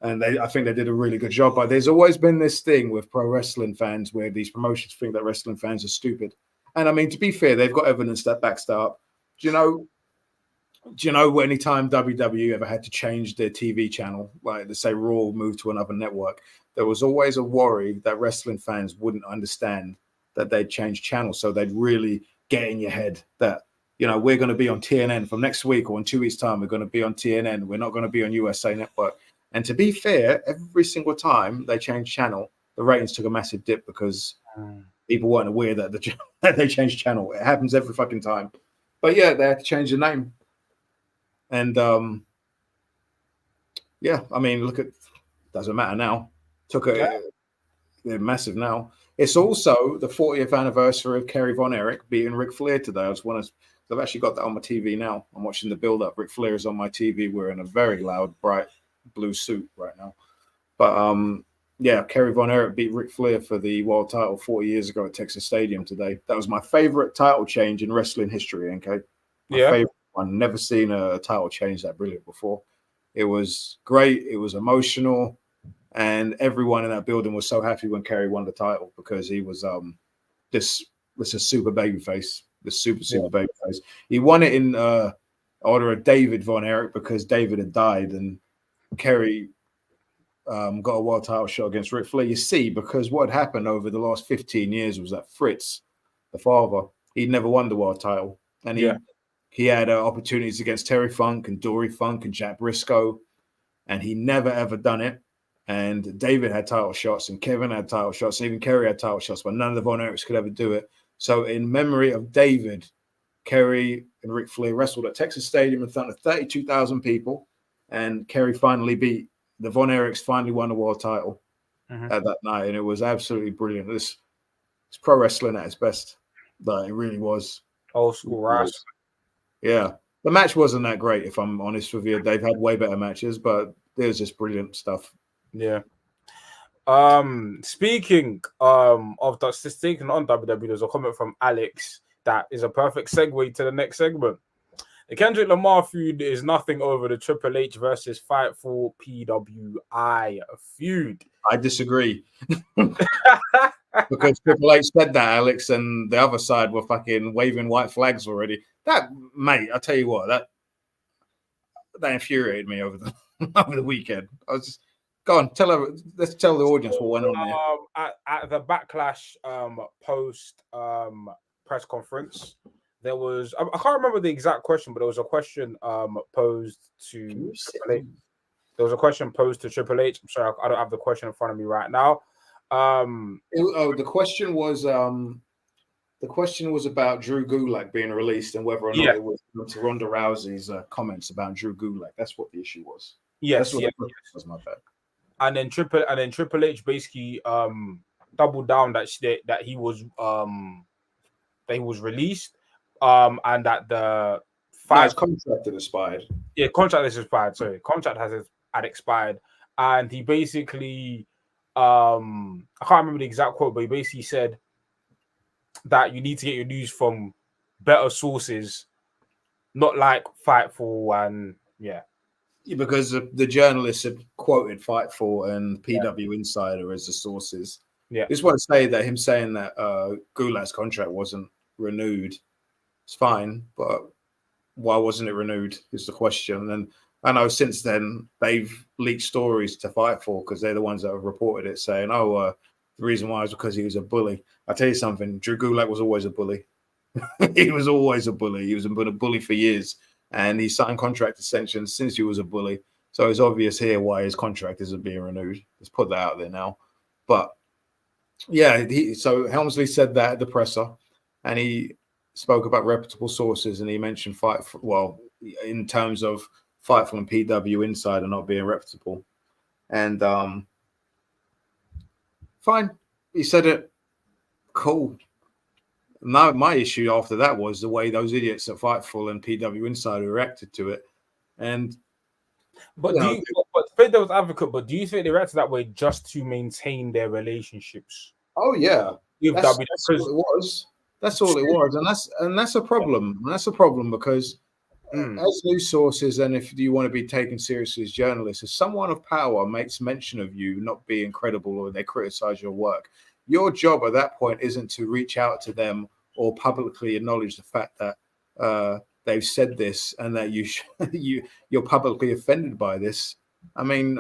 And I think they did a really good job. But there's always been this thing with pro wrestling fans where these promotions think that wrestling fans are stupid. And I mean, to be fair, they've got evidence that backs that up. Do you know any time WWE ever had to change their TV channel, like to say Raw moved to another network, there was always a worry that wrestling fans wouldn't understand that they'd change channels. So they'd really get in your head that, you know, we're going to be on TNN from next week or in 2 weeks' time, we're going to be on TNN. We're not going to be on USA Network. And to be fair, every single time they changed channel, the ratings took a massive dip because people weren't aware that they changed channel. It happens every fucking time. But yeah, they had to change the name. And yeah, I mean, look at, doesn't matter now. They're massive now. It's also the 40th anniversary of Kerry Von Erich beating Ric Flair today. I've actually got that on my TV now. I'm watching the build up. Ric Flair is on my TV wearing a very loud, bright blue suit right now. But yeah, Kerry Von Erich beat Ric Flair for the world title 40 years ago at Texas Stadium today. That was my favorite title change in wrestling history, okay? My favorite one. Never seen a title change that brilliant before. It was great. It was emotional. And everyone in that building was so happy when Kerry won the title because he was this was a super babyface, the super babyface. He won it in honor of David Von Erich because David had died and Kerry got a world title shot against Ric Flair. You see, because what had happened over the last 15 years was that Fritz, the father, he'd never won the world title. And he had opportunities against Terry Funk and Dory Funk and Jack Briscoe, and he never, ever done it. And David had title shots and Kevin had title shots and even Kerry had title shots, but none of the Von Erichs could ever do it. So in memory of David, Kerry and Ric Flair wrestled at Texas Stadium in front of 32,000 people, and Kerry finally beat the Von Erichs, finally won the world title at that night, and it was absolutely brilliant. It's pro wrestling at its best. But it really was. Old school wrestling. Yeah. The match wasn't that great, if I'm honest with you. They've had way better matches, but there's just brilliant stuff. Yeah. Speaking of that, speaking on WWE, there's a comment from Alex that is a perfect segue to the next segment. The Kendrick Lamar feud is nothing over the Triple H versus Fightful PWI feud. I disagree. Because Triple H said that, Alex, and the other side were fucking waving white flags already. That, mate, I tell you what, that infuriated me over the weekend. I was just, go on, let's tell the audience what went on there. At the Backlash post press conference, there was, I can't remember the exact question, but there was a question posed to Triple H. There was a question posed to Triple H. I'm sorry, I don't have the question in front of me right now. The question was about Drew Gulak being released and whether or not it was to Ronda Rousey's comments about Drew Gulak. That's what the issue was. Yes, that's what was my bad. And then Triple H basically doubled down that he was released and that the contract had expired. Yeah, contract has expired. Sorry, contract had expired, and he basically I can't remember the exact quote, but he basically said that you need to get your news from better sources, not like Fightful and because the journalists had quoted Fightful and PW Insider as the sources. Yeah, I just want to say that him saying that Gulak's contract wasn't renewed, it's fine, but why wasn't it renewed is the question. And I know since then they've leaked stories to Fightful because they're the ones that have reported it, saying, "Oh, the reason why is because he was a bully." I tell you something, Drew Gulak was always a bully. He was always a bully. He was a bully for years, and he signed contract extensions since he was a bully. So it's obvious here why his contract isn't being renewed. Let's put that out there now. But yeah, so Helmsley said that at the presser, and he spoke about reputable sources, and he mentioned in terms of Fightful and PW Insider not being reputable, and fine, he said it. Cool. Now, my issue after that was the way those idiots at Fightful and PW Insider reacted to it. And but play devil's advocate, but do you think they reacted that way just to maintain their relationships? Oh yeah, that's all it was. That's all it was, and that's a problem. That's a problem because as news sources, and if you want to be taken seriously as journalists, if someone of power makes mention of you not being credible or they criticize your work, your job at that point isn't to reach out to them or publicly acknowledge the fact that they've said this and that you're publicly offended by this. I mean,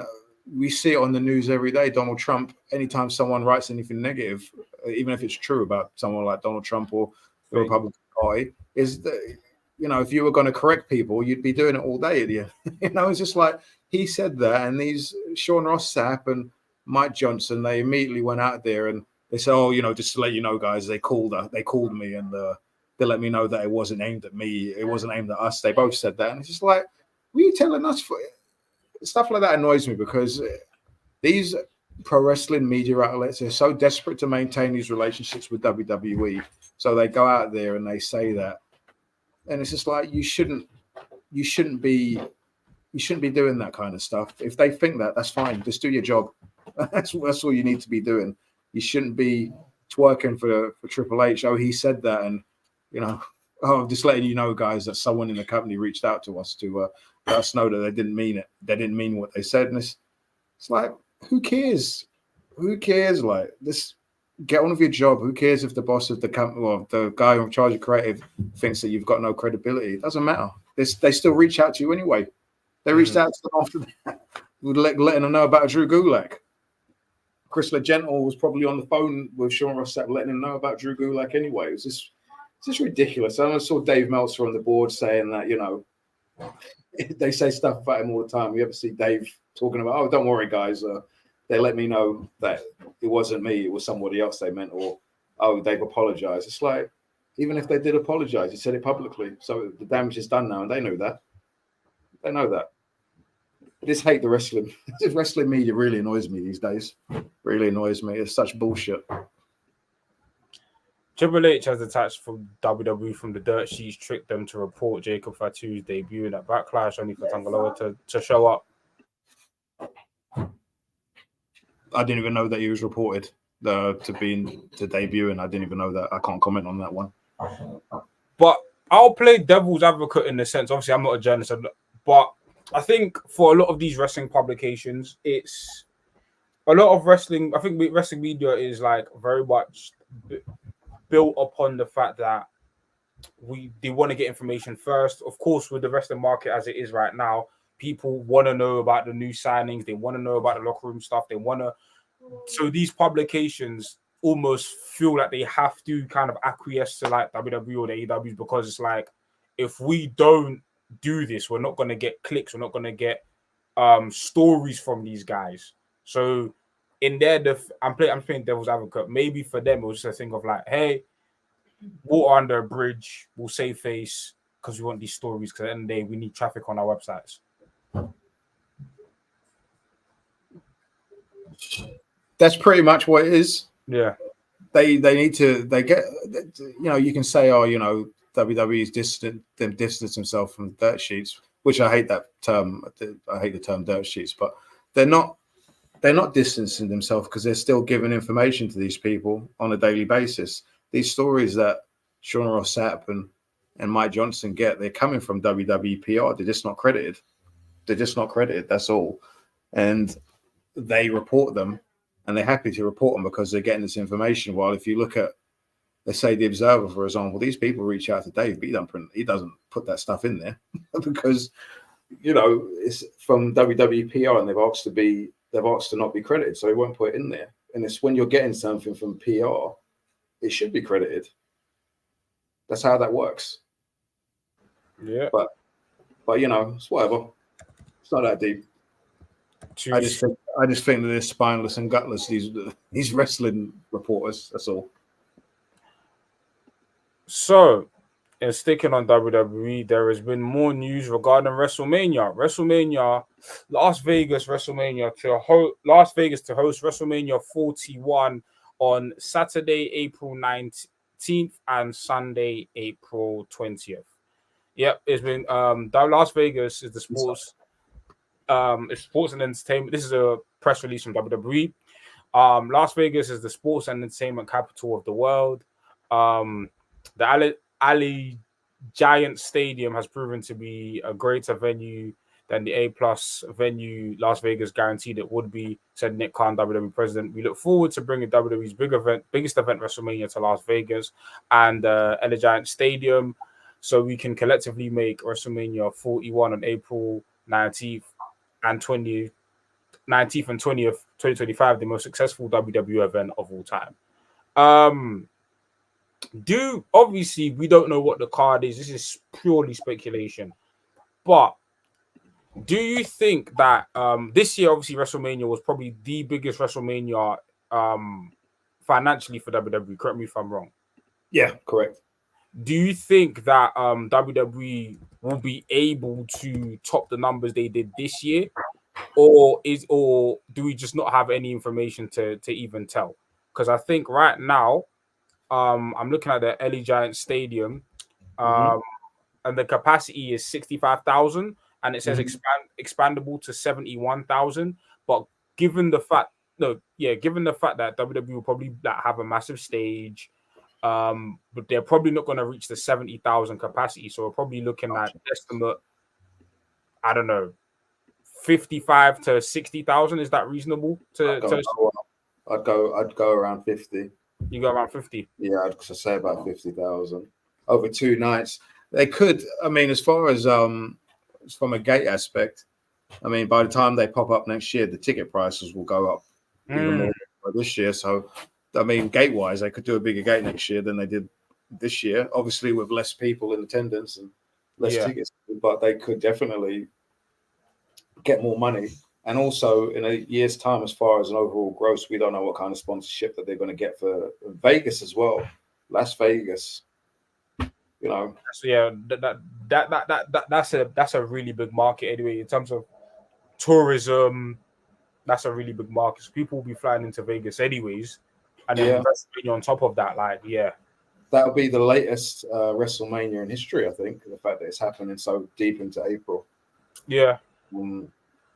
we see it on the news every day. Donald Trump, anytime someone writes anything negative, even if it's true about someone like Donald Trump or the Republican Party, is that, if you were going to correct people, you'd be doing it all day at the end. It's just like he said that, and these Sean Ross Sapp and Mike Johnson, they immediately went out there and they said, "Oh, just to let you know, guys, they called me and they let me know that it wasn't aimed at me. It wasn't aimed at us." They both said that, and it's just like, were you telling us? Stuff like that annoys me because these pro wrestling media outlets are so desperate to maintain these relationships with WWE, so they go out there and they say that, and it's just like you shouldn't be doing that kind of stuff. If they think that, that's fine. Just do your job. That's all you need to be doing. You shouldn't be twerking for Triple H. Oh, he said that, and just letting you know, guys, that someone in the company reached out to us to let us know that they didn't mean it. They didn't mean what they said. And it's like, who cares? Who cares? Like, this, get on with your job. Who cares if the boss of the company or the guy in charge of creative thinks that you've got no credibility? It doesn't matter. They still reach out to you anyway. They reached out to them after that, letting them know about Drew Gulak. Chris Legento was probably on the phone with Sean Ross Sapp, letting him know about Drew Gulak anyway. It's just ridiculous. I saw Dave Meltzer on the board saying that, they say stuff about him all the time. You ever see Dave talking about, "Oh, don't worry, guys. They let me know that it wasn't me. It was somebody else they meant," or, "Oh, they've apologized." It's like, even if they did apologize, he said it publicly. So the damage is done now, and they know that. They know that. I just hate the wrestling. The wrestling media really annoys me these days. Really annoys me. It's such bullshit. Triple H has attached from WWE from the dirt sheets, tricked them to report Jacob Fatu's debuting at Backlash, only for Tangaloa to show up. I didn't even know that he was reported to debut, and I didn't even know that. I can't comment on that one. But I'll play devil's advocate in the sense, obviously I'm not a journalist, but I think for a lot of these wrestling publications, it's a lot of wrestling. I think wrestling media is like very much built upon the fact that they want to get information first. Of course, with the wrestling market as it is right now, people want to know about the new signings. They want to know about the locker room stuff. So these publications almost feel like they have to kind of acquiesce to like WWE or the AEWs, because it's like, if we don't do this, we're not going to get clicks. We're not going to get stories from these guys. So in there, I'm playing devil's advocate. Maybe for them, it was just a thing of like, hey, water under a bridge, we'll save face because we want these stories, because at the end of the day, we need traffic on our websites. That's pretty much what it is. Yeah. They get, you can say, oh, WWE's distance themselves from dirt sheets, which I hate that term. I hate the term dirt sheets, but they're not distancing themselves because they're still giving information to these people on a daily basis. These stories that Sean Ross Sapp and Mike Johnson get, they're coming from WWE PR. They're just not credited. That's all. And they report them, and they're happy to report them because they're getting this information. While if you look at, let's say, the Observer, for example, these people reach out to Dave, but he doesn't put that stuff in there because it's from WWE PR, and they've asked to not be credited, so they won't put it in there. And it's when you're getting something from PR, it should be credited. That's how that works. Yeah. But it's whatever. It's not that deep. I just think that they're spineless and gutless. These wrestling reporters. That's all. So, and sticking on WWE, there has been more news regarding WrestleMania, Las Vegas WrestleMania Las Vegas to host WrestleMania 41 on Saturday, April 19th and Sunday, April 20th. Yep, it's been Las Vegas is the sports it's sports and entertainment. This is a press release from WWE. Las Vegas is the sports and entertainment capital of the world. The Ali Giant Stadium has proven to be a greater venue than the A+ venue Las Vegas guaranteed it would be, said Nick Khan, WWE president. We look forward to bringing WWE's biggest event, WrestleMania, to Las Vegas and Ali Giant Stadium, so we can collectively make WrestleMania 41 on April 19th and 20th, 2025, the most successful WWE event of all time. Obviously we don't know what the card is. This is purely speculation. But do you think that this year, obviously, WrestleMania was probably the biggest WrestleMania financially for WWE? Correct me if I'm wrong. Yeah, correct. Do you think that WWE will be able to top the numbers they did this year, or do we just not have any information to even tell? Because I think right now, I'm looking at the LA Giant Stadium, and the capacity is 65,000, and it says expandable to 71,000. But given the fact that WWE will probably have a massive stage, but they're probably not going to reach the 70,000 capacity. So we're probably looking at estimate, I don't know, 55 to 60,000. Is that reasonable? I'd go around 50. You go around 50? Yeah, I'd say about 50,000 over 2 nights. They could. I mean, as far as from a gate aspect, I mean, by the time they pop up next year, the ticket prices will go up even more this year. So, I mean, gate-wise, they could do a bigger gate next year than they did this year. Obviously, with less people in attendance and less tickets, but they could definitely get more money. And also, in a year's time, as far as an overall gross, we don't know what kind of sponsorship that they're going to get for Vegas as well. Las Vegas, So yeah, that's a really big market anyway in terms of tourism. That's a really big market. So people will be flying into Vegas anyways, and then WrestleMania on top of that, that'll be the latest WrestleMania in history. I think the fact that it's happening so deep into April. Yeah.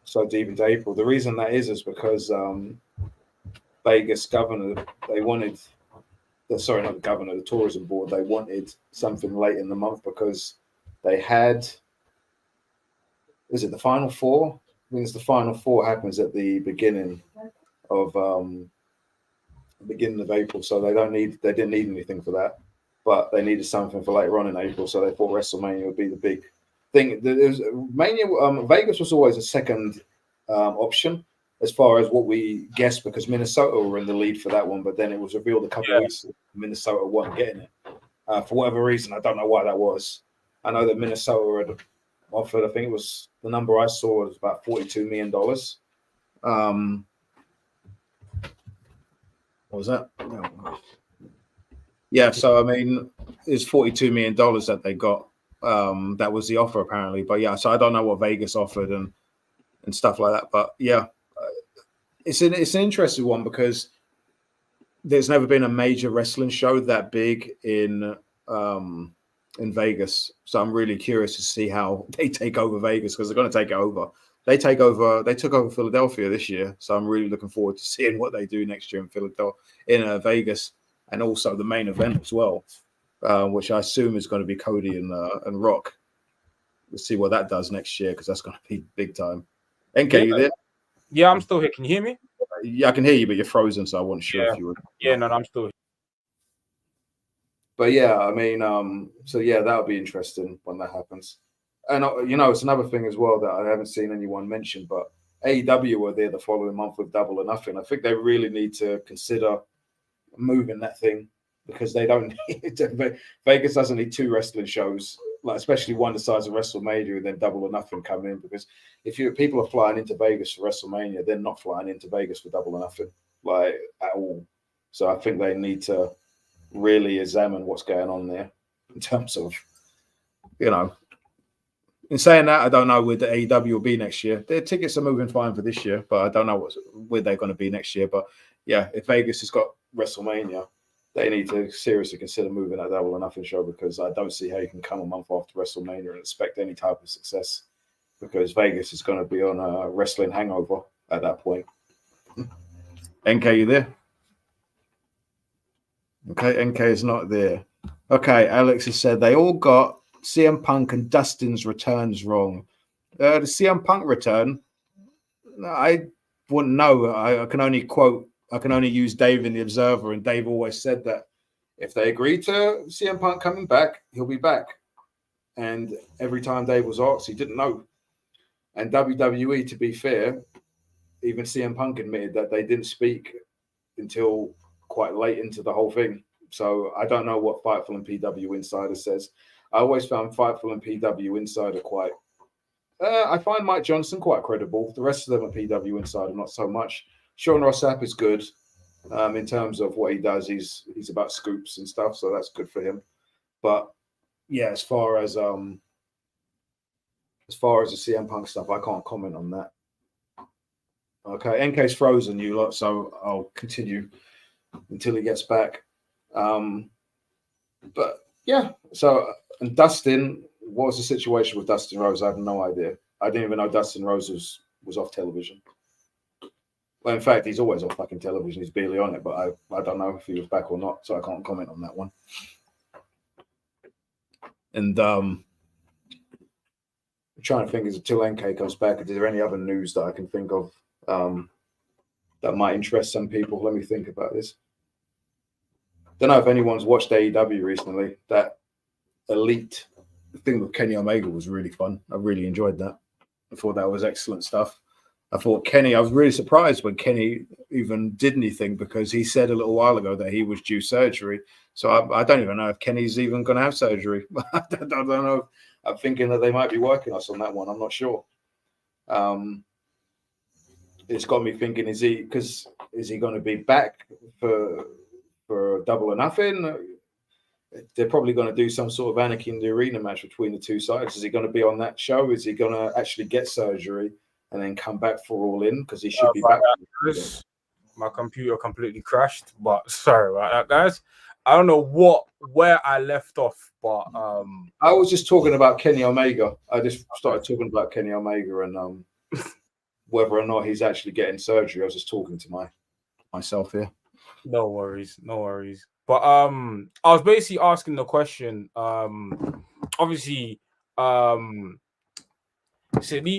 So deep into April. The reason that is because Vegas governor, they wanted, not the governor, the tourism board, they wanted something late in the month because they had, is it the Final Four? I think it's the Final Four happens at the beginning of April, so they didn't need anything for that, but they needed something for later on in April, so they thought WrestleMania would be the big thing. Vegas was always a second option as far as what we guessed, because Minnesota were in the lead for that one, but then it was revealed a couple of weeks ago Minnesota wasn't getting it for whatever reason. I don't know why that was. I know that Minnesota had offered, I think it was, the number I saw was about $42 million. What was that? Yeah, so I mean, it's $42 million that they got. That was the offer apparently, but yeah, so I don't know what Vegas offered and stuff like that, but yeah, it's an interesting one because there's never been a major wrestling show that big in Vegas, so I'm really curious to see how they take over Vegas, because they're going to take it over. They took over Philadelphia this year, so I'm really looking forward to seeing what they do next year in Philadelphia, in Vegas, and also the main event as well. Which I assume is going to be Cody and Rock. We'll see what that does next year, because that's going to be big time. NK, you there? Yeah, I'm still here. Can you hear me? Yeah, I can hear you, but you're frozen, so I wasn't sure if you were. Yeah, no, I'm still here. But yeah, I mean, so yeah, that'll be interesting when that happens. And it's another thing as well that I haven't seen anyone mention, but AEW were there the following month with Double or Nothing. I think they really need to consider moving that thing because they don't need to. Vegas doesn't need 2 wrestling shows, like especially one the size of WrestleMania and then Double or Nothing come in. Because if people are flying into Vegas for WrestleMania, they're not flying into Vegas for Double or Nothing, like at all. So I think they need to really examine what's going on there in terms of, In saying that, I don't know where the AEW will be next year. Their tickets are moving fine for this year, but I don't know where they're going to be next year. But yeah, if Vegas has got WrestleMania, they need to seriously consider moving that Double or Nothing show because I don't see how you can come a month after WrestleMania and expect any type of success because Vegas is going to be on a wrestling hangover at that point. NK, you there? Okay, NK is not there. Okay, Alex has said they all got CM Punk and Dustin's returns wrong. The CM Punk return, I wouldn't know. I can only use Dave in the Observer, and Dave always said that if they agree to CM Punk coming back, he'll be back. And every time Dave was asked, he didn't know. And WWE, to be fair, even CM Punk admitted that they didn't speak until quite late into the whole thing. So I don't know what Fightful and PW Insider says. I always found Fightful and PW Insider quite. I find Mike Johnson quite credible. The rest of them at PW Insider not so much. Sean Ross Sapp is good in terms of what he does. He's about scoops and stuff, so that's good for him. But yeah, as far as the CM Punk stuff, I can't comment on that. Okay, NK's frozen you lot, so I'll continue until he gets back. But yeah, so and Dustin, what was the situation with Dustin Rose? I have no idea. I didn't even know Dustin Rose was off television. Well, in fact, he's always off fucking television. He's barely on it, but I don't know if he was back or not, so I can't comment on that one. And I'm trying to think until NK comes back, is there any other news that I can think of that might interest some people? Let me think about this. Don't know if anyone's watched AEW recently. That Elite thing with Kenny Omega was really fun. I really enjoyed that. I thought that was excellent stuff. I was really surprised when Kenny even did anything because he said a little while ago that he was due surgery. So I don't even know if Kenny's even going to have surgery. I don't know. I'm thinking that they might be working us on that one. I'm not sure. It's got me thinking, is he going to be back for Double or Nothing? They're probably going to do some sort of Anarchy in the Arena match between the two sides. Is he going to be on that show? Is he going to actually get surgery and then come back for All In? Because he should be back. My computer completely crashed, but sorry about that, guys. I don't know where I left off, but I was just talking about Kenny Omega. I just started talking about Kenny Omega and whether or not he's actually getting surgery. I was just talking to myself here. No worries. But I was basically asking the question. Obviously, Sadiq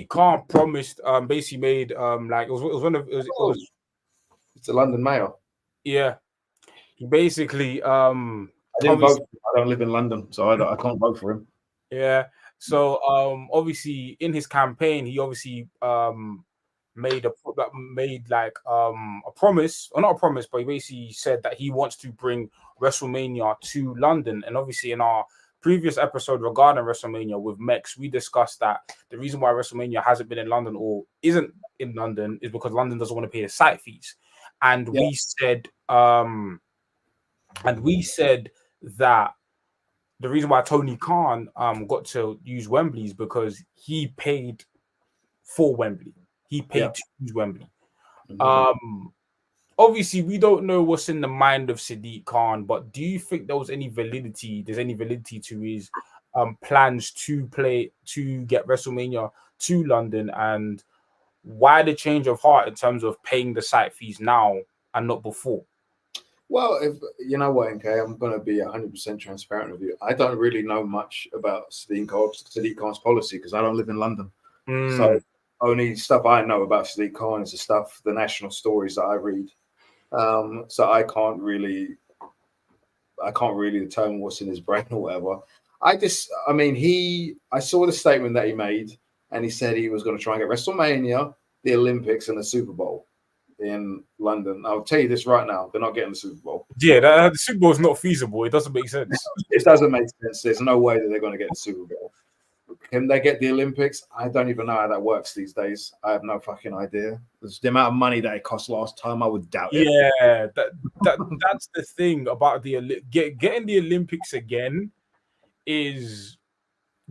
Khan promised. Basically made like it was one of it was it's the London Mayor. Yeah, he basically I didn't vote. I don't live in London, so I can't vote for him. Yeah. So obviously in his campaign, he obviously made a promise, or not a promise, but he basically said that he wants to bring WrestleMania to London. And obviously in our previous episode regarding WrestleMania with Mex, we discussed that the reason why WrestleMania hasn't been in London or isn't in London is because London doesn't want to pay the site fees. And we said that the reason why Tony Khan got to use Wembley is because he paid for Wembley. He paid to use Wembley. Mm-hmm. Obviously, we don't know what's in the mind of Sadiq Khan, but do you think there's any validity to his plans to get WrestleMania to London, and why the change of heart in terms of paying the site fees now and not before? Well, if you know what, NK, I'm going to be 100% transparent with you. I don't really know much about Sadiq Khan's policy because I don't live in London. So only stuff I know about Sadiq Khan is the national stories that I read. So I can't really determine what's in his brain or whatever. I saw the statement that he made, and he said he was going to try and get WrestleMania, the Olympics, and the Super Bowl in London. I'll tell you this right now: they're not getting the Super Bowl. Yeah, the Super Bowl is not feasible. It doesn't make sense. It doesn't make sense. There's no way that they're going to get the Super Bowl. Can they get the Olympics? I don't even know how that works these days. I have no fucking idea. There's the amount of money that it cost last time. I would doubt it. Yeah, that's the thing about getting the Olympics again is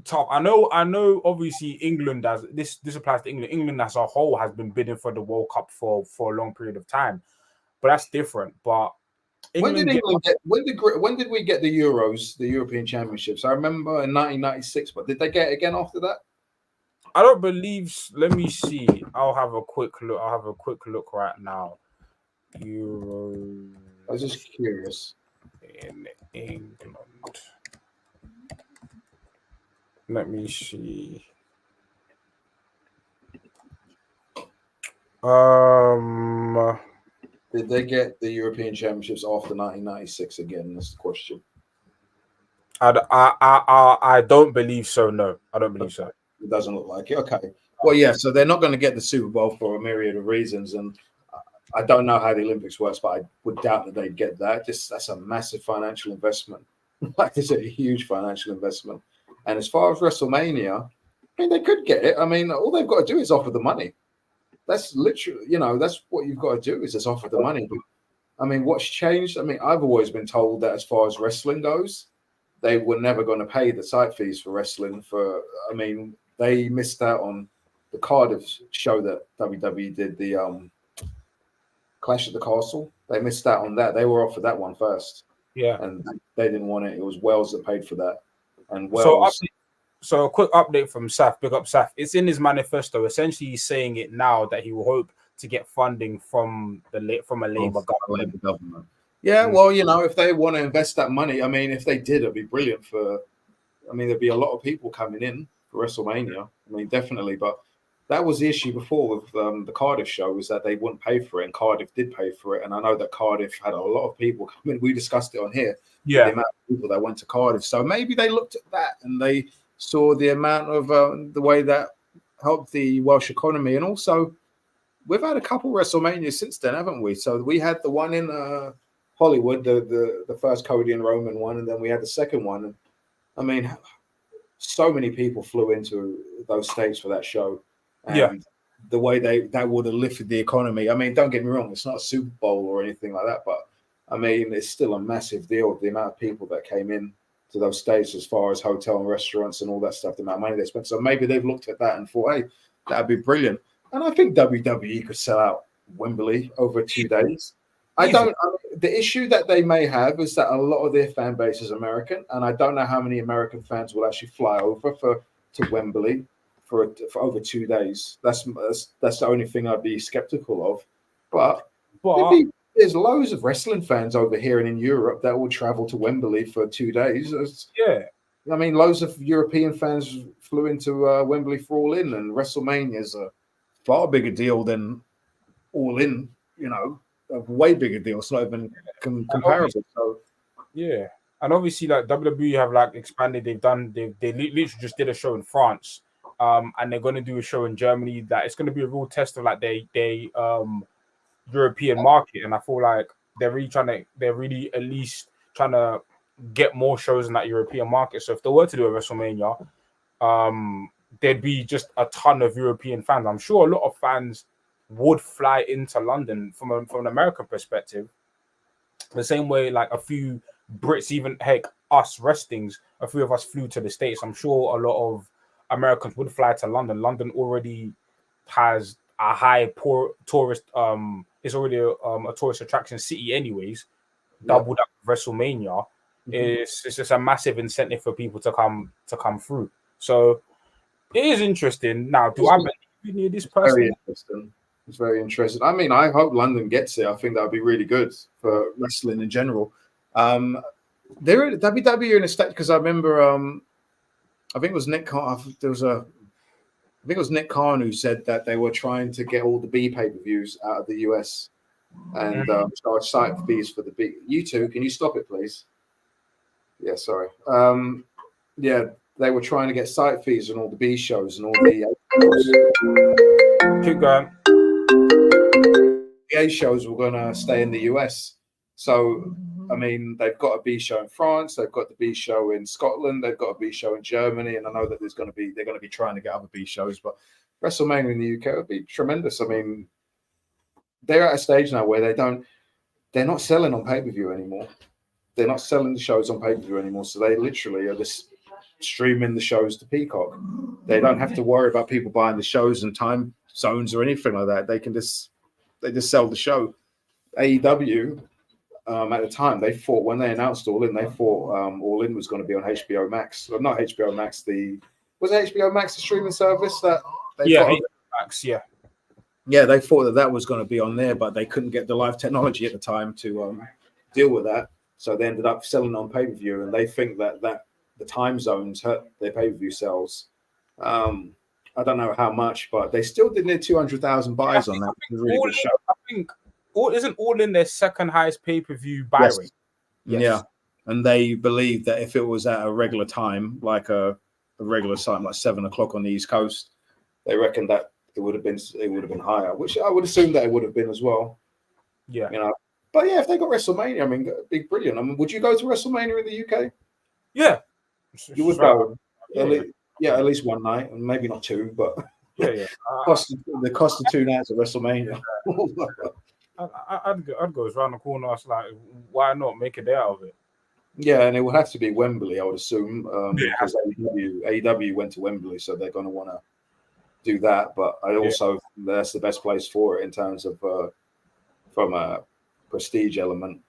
tough. I know. Obviously, England as this applies to England. England as a whole has been bidding for the World Cup for a long period of time, but that's different. But when did we get the Euros, the European Championships? I remember in 1996, but did they get it again after that? I don't believe. Let me see. I'll have a quick look right now. Euros. I was just curious. In England. Let me see. Did they get the European Championships after 1996 again? That's the question. I don't believe so. No, I don't believe so. It doesn't look like it. Okay. Well, yeah. So they're not going to get the Super Bowl for a myriad of reasons, and I don't know how the Olympics works, but I would doubt that they'd get that. That's a massive financial investment. Like, it's a huge financial investment. And as far as WrestleMania, I mean, they could get it. I mean, all they've got to do is offer the money. That's literally, that's what you've got to do is just offer the money. I mean, what's changed? I mean, I've always been told that as far as wrestling goes, they were never going to pay the site fees for wrestling. They missed out on the Cardiff show that WWE did, the Clash at the Castle. They missed out on that. They were offered that one first. Yeah. And they didn't want it. It was Wales that paid for that. And Wales... So a quick update from Saf. Big up Saf. It's in his manifesto. Essentially, he's saying it now that he will hope to get funding from a Labour government. Yeah, well, if they want to invest that money, I mean, if they did, it'd be brilliant there'd be a lot of people coming in for WrestleMania. I mean, definitely. But that was the issue before with the Cardiff show, was that they wouldn't pay for it, and Cardiff did pay for it. And I know that Cardiff had a lot of people come in. We discussed it on here. Yeah. The amount of people that went to Cardiff. So maybe they looked at that and they saw the amount of the way that helped the Welsh economy. And also, we've had a couple WrestleManias since then, haven't we? So we had the one in Hollywood, the first Cody and Roman one, and then we had the second one. And I mean, so many people flew into those states for that show. And the way that would have lifted the economy. I mean, don't get me wrong, it's not a Super Bowl or anything like that, but I mean, it's still a massive deal, the amount of people that came in to those states as far as hotel and restaurants and all that stuff, the amount of money they spent. So maybe they've looked at that and thought, hey, that'd be brilliant. And I think WWE could sell out Wembley over 2 days. The issue that they may have is that a lot of their fan base is American, and I don't know how many American fans will actually fly over to Wembley for over 2 days. That's the only thing I'd be skeptical of. But there's loads of wrestling fans over here and in Europe that will travel to Wembley for 2 days. I mean, loads of European fans flew into Wembley for All In, and WrestleMania is a far bigger deal than All In. A way bigger deal. It's not even comparable. So yeah, and obviously, like WWE have like expanded. They literally just did a show in France, and they're going to do a show in Germany. That it's going to be a real test of like they European market, and I feel like they're really at least trying to get more shows in that European market. So if they were to do a WrestleMania, there'd be just a ton of European fans. I'm sure a lot of fans would fly into London from an American perspective, the same way like a few Brits, even heck us Restings, a few of us flew to the States. I'm sure a lot of Americans would fly to London. London already has a high tourist. It's already a tourist attraction city, anyways. Doubled up WrestleMania. Mm-hmm. It's just a massive incentive for people to come through. So it is interesting. Now, do I believe in this person? Very interesting. It's very interesting. I mean, I hope London gets it. I think that would be really good for wrestling in general. They're at WWE in a state because I remember. I think it was Nick Khan. I think it was Nick Khan who said that they were trying to get all the B pay-per-views out of the US and charge site fees for the B. You two, can you stop it, please? Yeah, sorry. Yeah, they were trying to get site fees on all the B shows and all the keep going. A shows were going to stay in the US. So, I mean, they've got a B show in France, they've got the B show in Scotland, they've got a B show in Germany, and I know that they're going to be trying to get other B shows, but WrestleMania in the UK would be tremendous. I mean, they're at a stage now where they're not selling on pay-per-view anymore. They're not selling the shows on pay-per-view anymore, so they literally are just streaming the shows to Peacock. They don't have to worry about people buying the shows and time zones or anything like that. They just sell the show. AEW at the time when they announced All In, they thought All In was going to be on HBO Max. Well, not HBO Max. Was HBO Max the streaming service that they HBO Max? Yeah. Yeah, they thought that was going to be on there, but they couldn't get the live technology at the time to deal with that. So they ended up selling on pay-per-view, and they think that the time zones hurt their pay-per-view sales. I don't know how much, but they still did near 200,000 buys on that. It was a really good show. I think isn't All In their second highest pay-per-view buy rate? Yes. Yeah, and they believe that if it was at a regular time, like a regular time, like 7 o'clock on the East Coast, they reckon that it would have been higher, which I would assume that it would have been as well. Yeah, But yeah, if they got WrestleMania, I mean, it'd be brilliant. I mean, would you go to WrestleMania in the UK? Yeah, you would go. At least one night, and maybe not two, but yeah. The cost of 2 nights at WrestleMania. I'd go around the corner. I was like, why not make a day out of it? Yeah, and it would have to be Wembley, I would assume, because AEW went to Wembley, so they're going to want to do that. But I also that's the best place for it in terms of from a prestige element.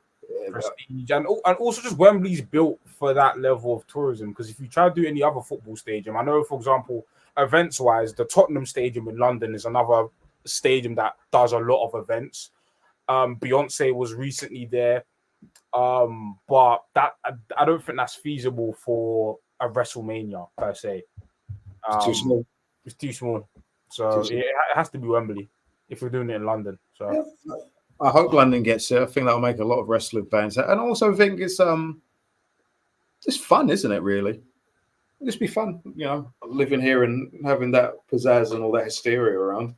Prestige and also just Wembley's built for that level of tourism, because if you try to do any other football stadium, I know, for example, events wise, the Tottenham Stadium in London is another stadium that does a lot of events. Beyonce was recently there, but that I don't think that's feasible for a WrestleMania per se. It's too small. It's too small, so it has to be Wembley if we're doing it in London. So. Yeah. I hope London gets it. I think that'll make a lot of wrestling fans, and also think it's just fun, isn't it? Really, it'll just be fun, living here and having that pizzazz and all that hysteria around.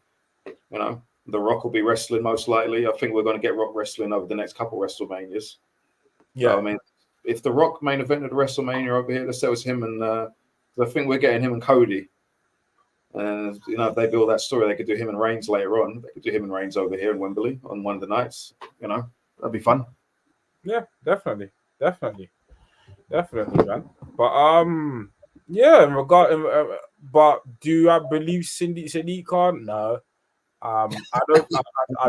The Rock will be wrestling most likely. I think we're going to get Rock wrestling over the next couple of WrestleManias. Yeah, so, I mean, if the Rock main event of the WrestleMania over here, let's say it was him and I think we're getting him and Cody. And if they build that story, they could do him and Reigns later on. They could do him and Reigns over here in Wembley on one of the nights. That'd be fun. Yeah, definitely, man. But but do I believe Sadiq Khan? No. I don't.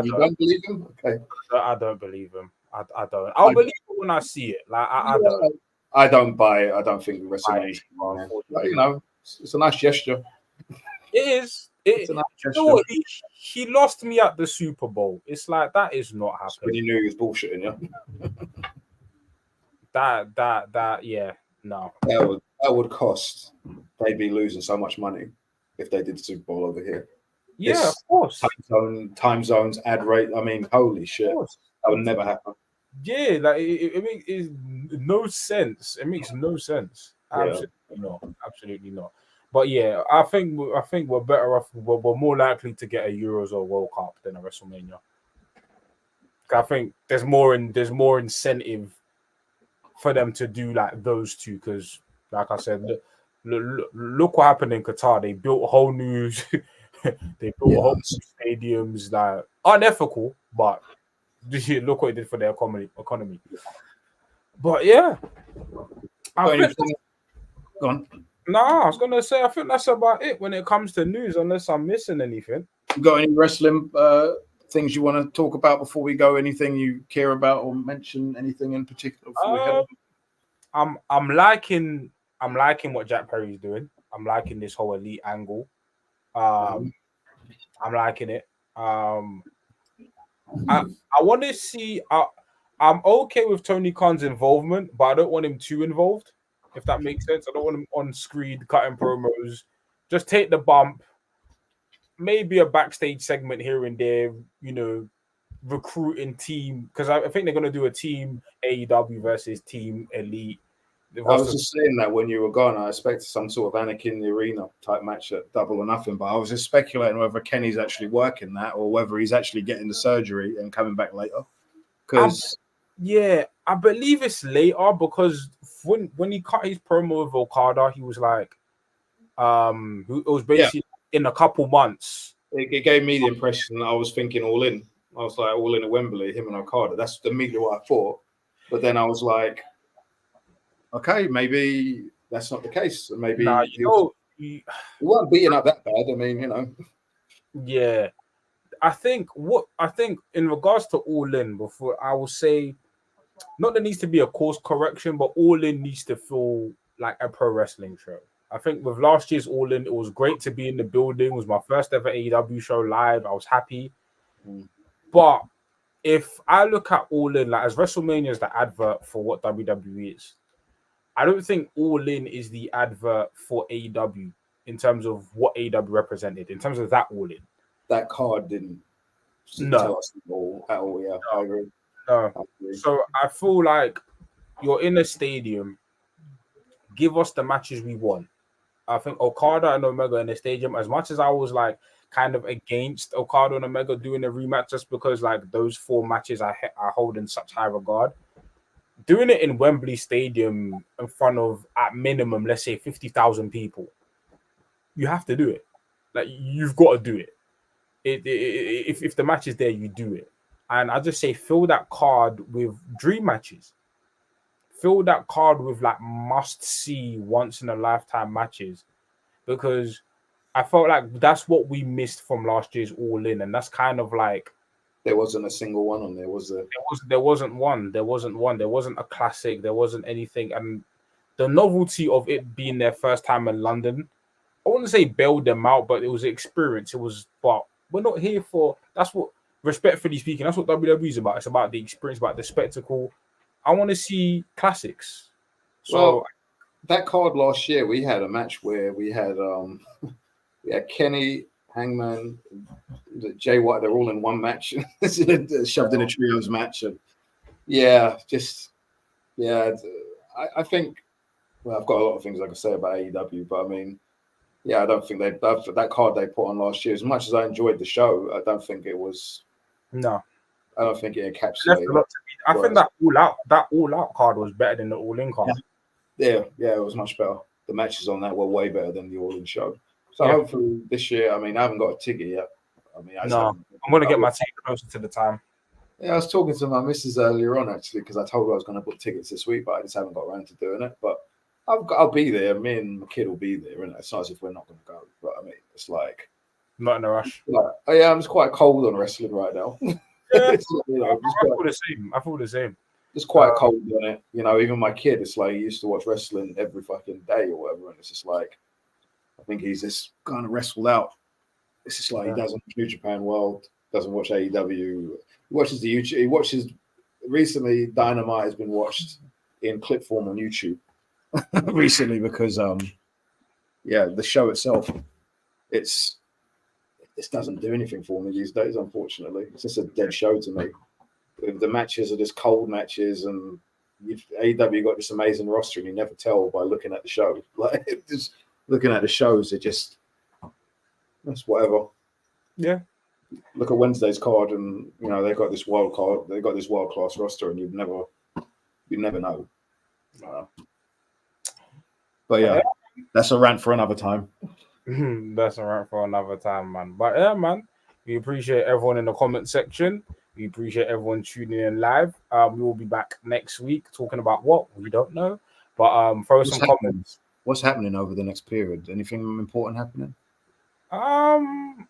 You don't believe him? Okay. I don't believe him. I don't. I'll believe it when I see it. Like I don't. I don't buy it. I don't think WrestleMania. It's a nice gesture. It is. He lost me at the Super Bowl. It's like that is not happening. When you knew he was bullshitting, yeah. No. That would cost. They'd be losing so much money if they did the Super Bowl over here. Yeah, of course. Time zones, ad rate. I mean, holy shit. That would never happen. Yeah, like it makes no sense. It makes no sense. Absolutely not. But yeah, I think we're better off. We're more likely to get a Euros or World Cup than a WrestleMania. I think there's more incentive for them to do like those two, because, like I said, look what happened in Qatar. They built a whole new, whole new stadiums, like unethical, but look what it did for their economy. But yeah, go on. No, I was gonna say I think that's about it when it comes to news, unless I'm missing anything. You got any wrestling things you want to talk about before we go? Anything you care about or mention? Anything in particular? I'm liking what Jack Perry's doing. I'm liking this whole elite angle. I'm liking it. I want to see. I'm okay with Tony Khan's involvement, but I don't want him too involved, if that makes sense. I don't want him on screen cutting promos. Just take the bump. Maybe a backstage segment here and there, recruiting team, because I think they're going to do a team AEW versus team Elite. I was just saying that when you were gone, I expected some sort of Anakin in the Arena type match at Double or Nothing, but I was just speculating whether Kenny's actually working that or whether he's actually getting the surgery and coming back later. Because I believe it's later, because when he cut his promo with Okada, he was like, it was basically in a couple months. It gave me the impression that I was thinking All In. I was like, All In at Wembley, him and Okada. That's immediately what I thought. But then I was like, okay, maybe that's not the case. Maybe he weren't beating up that bad. I mean, Yeah. I think in regards to All In, before I will say, not there needs to be a course correction, but All In needs to feel like a pro wrestling show. I think with last year's All In, it was great to be in the building. It was my first ever AEW show live. I was happy. But if I look at All In, like, as WrestleMania is the advert for what WWE is, I don't think All In is the advert for AEW in terms of what AEW represented, in terms of that All In. That card didn't tell us at all. Yeah, I agree. So I feel like you're in a stadium. Give us the matches we want. I think Okada and Omega in the stadium, as much as I was like kind of against Okada and Omega doing a rematch, just because like those 4 matches I hold in such high regard, doing it in Wembley Stadium in front of, at minimum, let's say 50,000 people, you have to do it. Like, you've got to do it. If the match is there, you do it. And I just say fill that card with dream matches. Fill that card with like must-see, once-in-a-lifetime matches, because I felt like that's what we missed from last year's All In, and that's kind of like there wasn't a single one on there, was there? There wasn't one. There wasn't a classic. There wasn't anything, and the novelty of it being their first time in London, I wouldn't say bailed them out, but it was an experience. But we're not here for. That's what, respectfully speaking, that's what WWE is about. It's about the experience, about the spectacle. I want to see classics. So that card last year, we had a match where we had Kenny, Hangman, Jay White. They're all in one match, shoved in a trios match, and I think. Well, I've got a lot of things I can say about AEW, but I mean, I don't think that card they put on last year. As much as I enjoyed the show, I don't think it was. No. I don't think it encapsulated. I think that all out card was better than the All In card. Yeah, it was much better. The matches on that were way better than the All In show. So hopefully this year, I mean, I haven't got a ticket yet. I mean, I'm going to get my ticket closer to the time. Yeah, I was talking to my missus earlier on, actually, because I told her I was going to book tickets this week, but I just haven't got around to doing it. But I'll be there. Me and my kid will be there. And it's not as if we're not going to go. But I mean, it's like not in a rush. I'm just quite cold on wrestling right now. Yeah. I feel the same. It's quite cold on it. Even my kid, it's like he used to watch wrestling every fucking day or whatever. And it's just like, I think he's just kind of wrestled out. It's just like he doesn't watch New Japan World, doesn't watch AEW. He watches the YouTube. He watches, recently Dynamite has been watched in clip form on YouTube recently because, the show itself, it doesn't do anything for me these days, unfortunately. It's just a dead show to me. The matches are just cold matches, and AEW got this amazing roster, and you never tell by looking at the show. Like, just looking at the shows, that's whatever. Yeah. Look at Wednesday's card, and they've got this wild card. They've got this world class roster, and you never know. But yeah, that's a rant for another time. That's a rant for another time, man. But yeah, man, we appreciate everyone in the comment section. We appreciate everyone tuning in live. We will be back next week talking about what we don't know, but throw some comments. What's happening over the next period? Anything important happening? I'm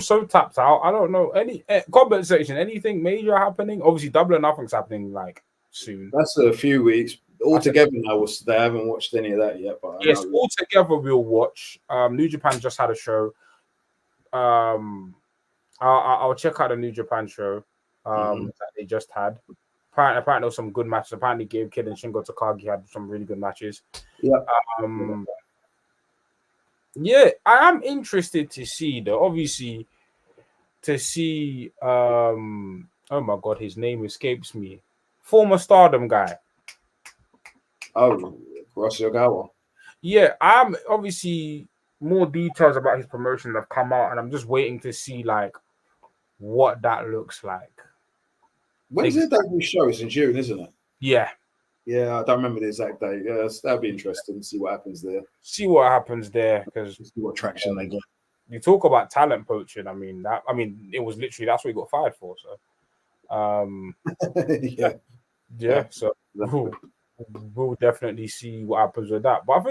so tapped out. I don't know any comment section. Anything major happening? Obviously, Double or Nothing's happening like soon. That's a few weeks. Altogether, they haven't watched any of that yet. But yes, altogether we'll watch. New Japan just had a show. I'll check out the New Japan show that they just had. Apparently there was some good matches. Apparently Gabe Kidd and Shingo Takagi had some really good matches. Yeah. Yeah, I am interested to see though. Obviously, to see oh my god, his name escapes me. Former Stardom guy. Oh, Rossi. Yeah, I'm obviously more details about his promotion have come out, and I'm just waiting to see like what that looks like. When's the debut show? It's in June, isn't it? Yeah. Yeah, I don't remember the exact date. Yeah, that'd be interesting to see what happens there. See what happens there, because see what traction they get. You talk about talent poaching. I mean, it was literally that's what he got fired for. So, yeah. So we'll definitely see what happens with that. But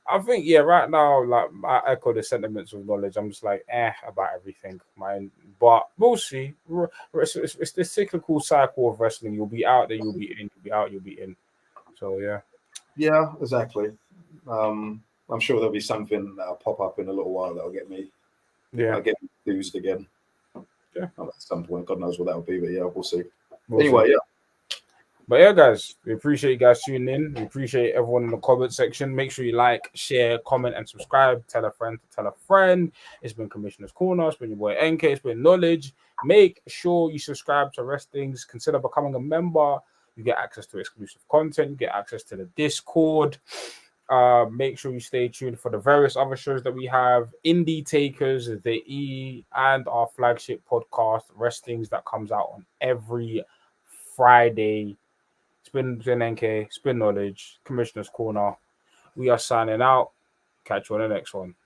I think, yeah, right now, like I echo the sentiments of knowledge. I'm just like, about everything, man. But we'll see. It's the cyclical cycle of wrestling. You'll be out there, you'll be in. You'll be out, you'll be in. So yeah. Yeah, exactly. I'm sure there'll be something that'll pop up in a little while that'll get me, get enthused again. Yeah, at some point. God knows what that'll be, but yeah, we'll see. Anyway, yeah. But yeah, guys, we appreciate you guys tuning in. We appreciate everyone in the comment section. Make sure you like, share, comment, and subscribe. Tell a friend to tell a friend. It's been Commissioner's Corner. It's been your boy NK. It's been Knowledge. Make sure you subscribe to Wrestling's. Consider becoming a member. You get access to exclusive content. You get access to the Discord. Make sure you stay tuned for the various other shows that we have. Indie Takers, the E, and our flagship podcast, Wrestling's, that comes out on every Friday. It's been NK, it's been Knowledge, Commissioner's Corner. We are signing out. Catch you on the next one.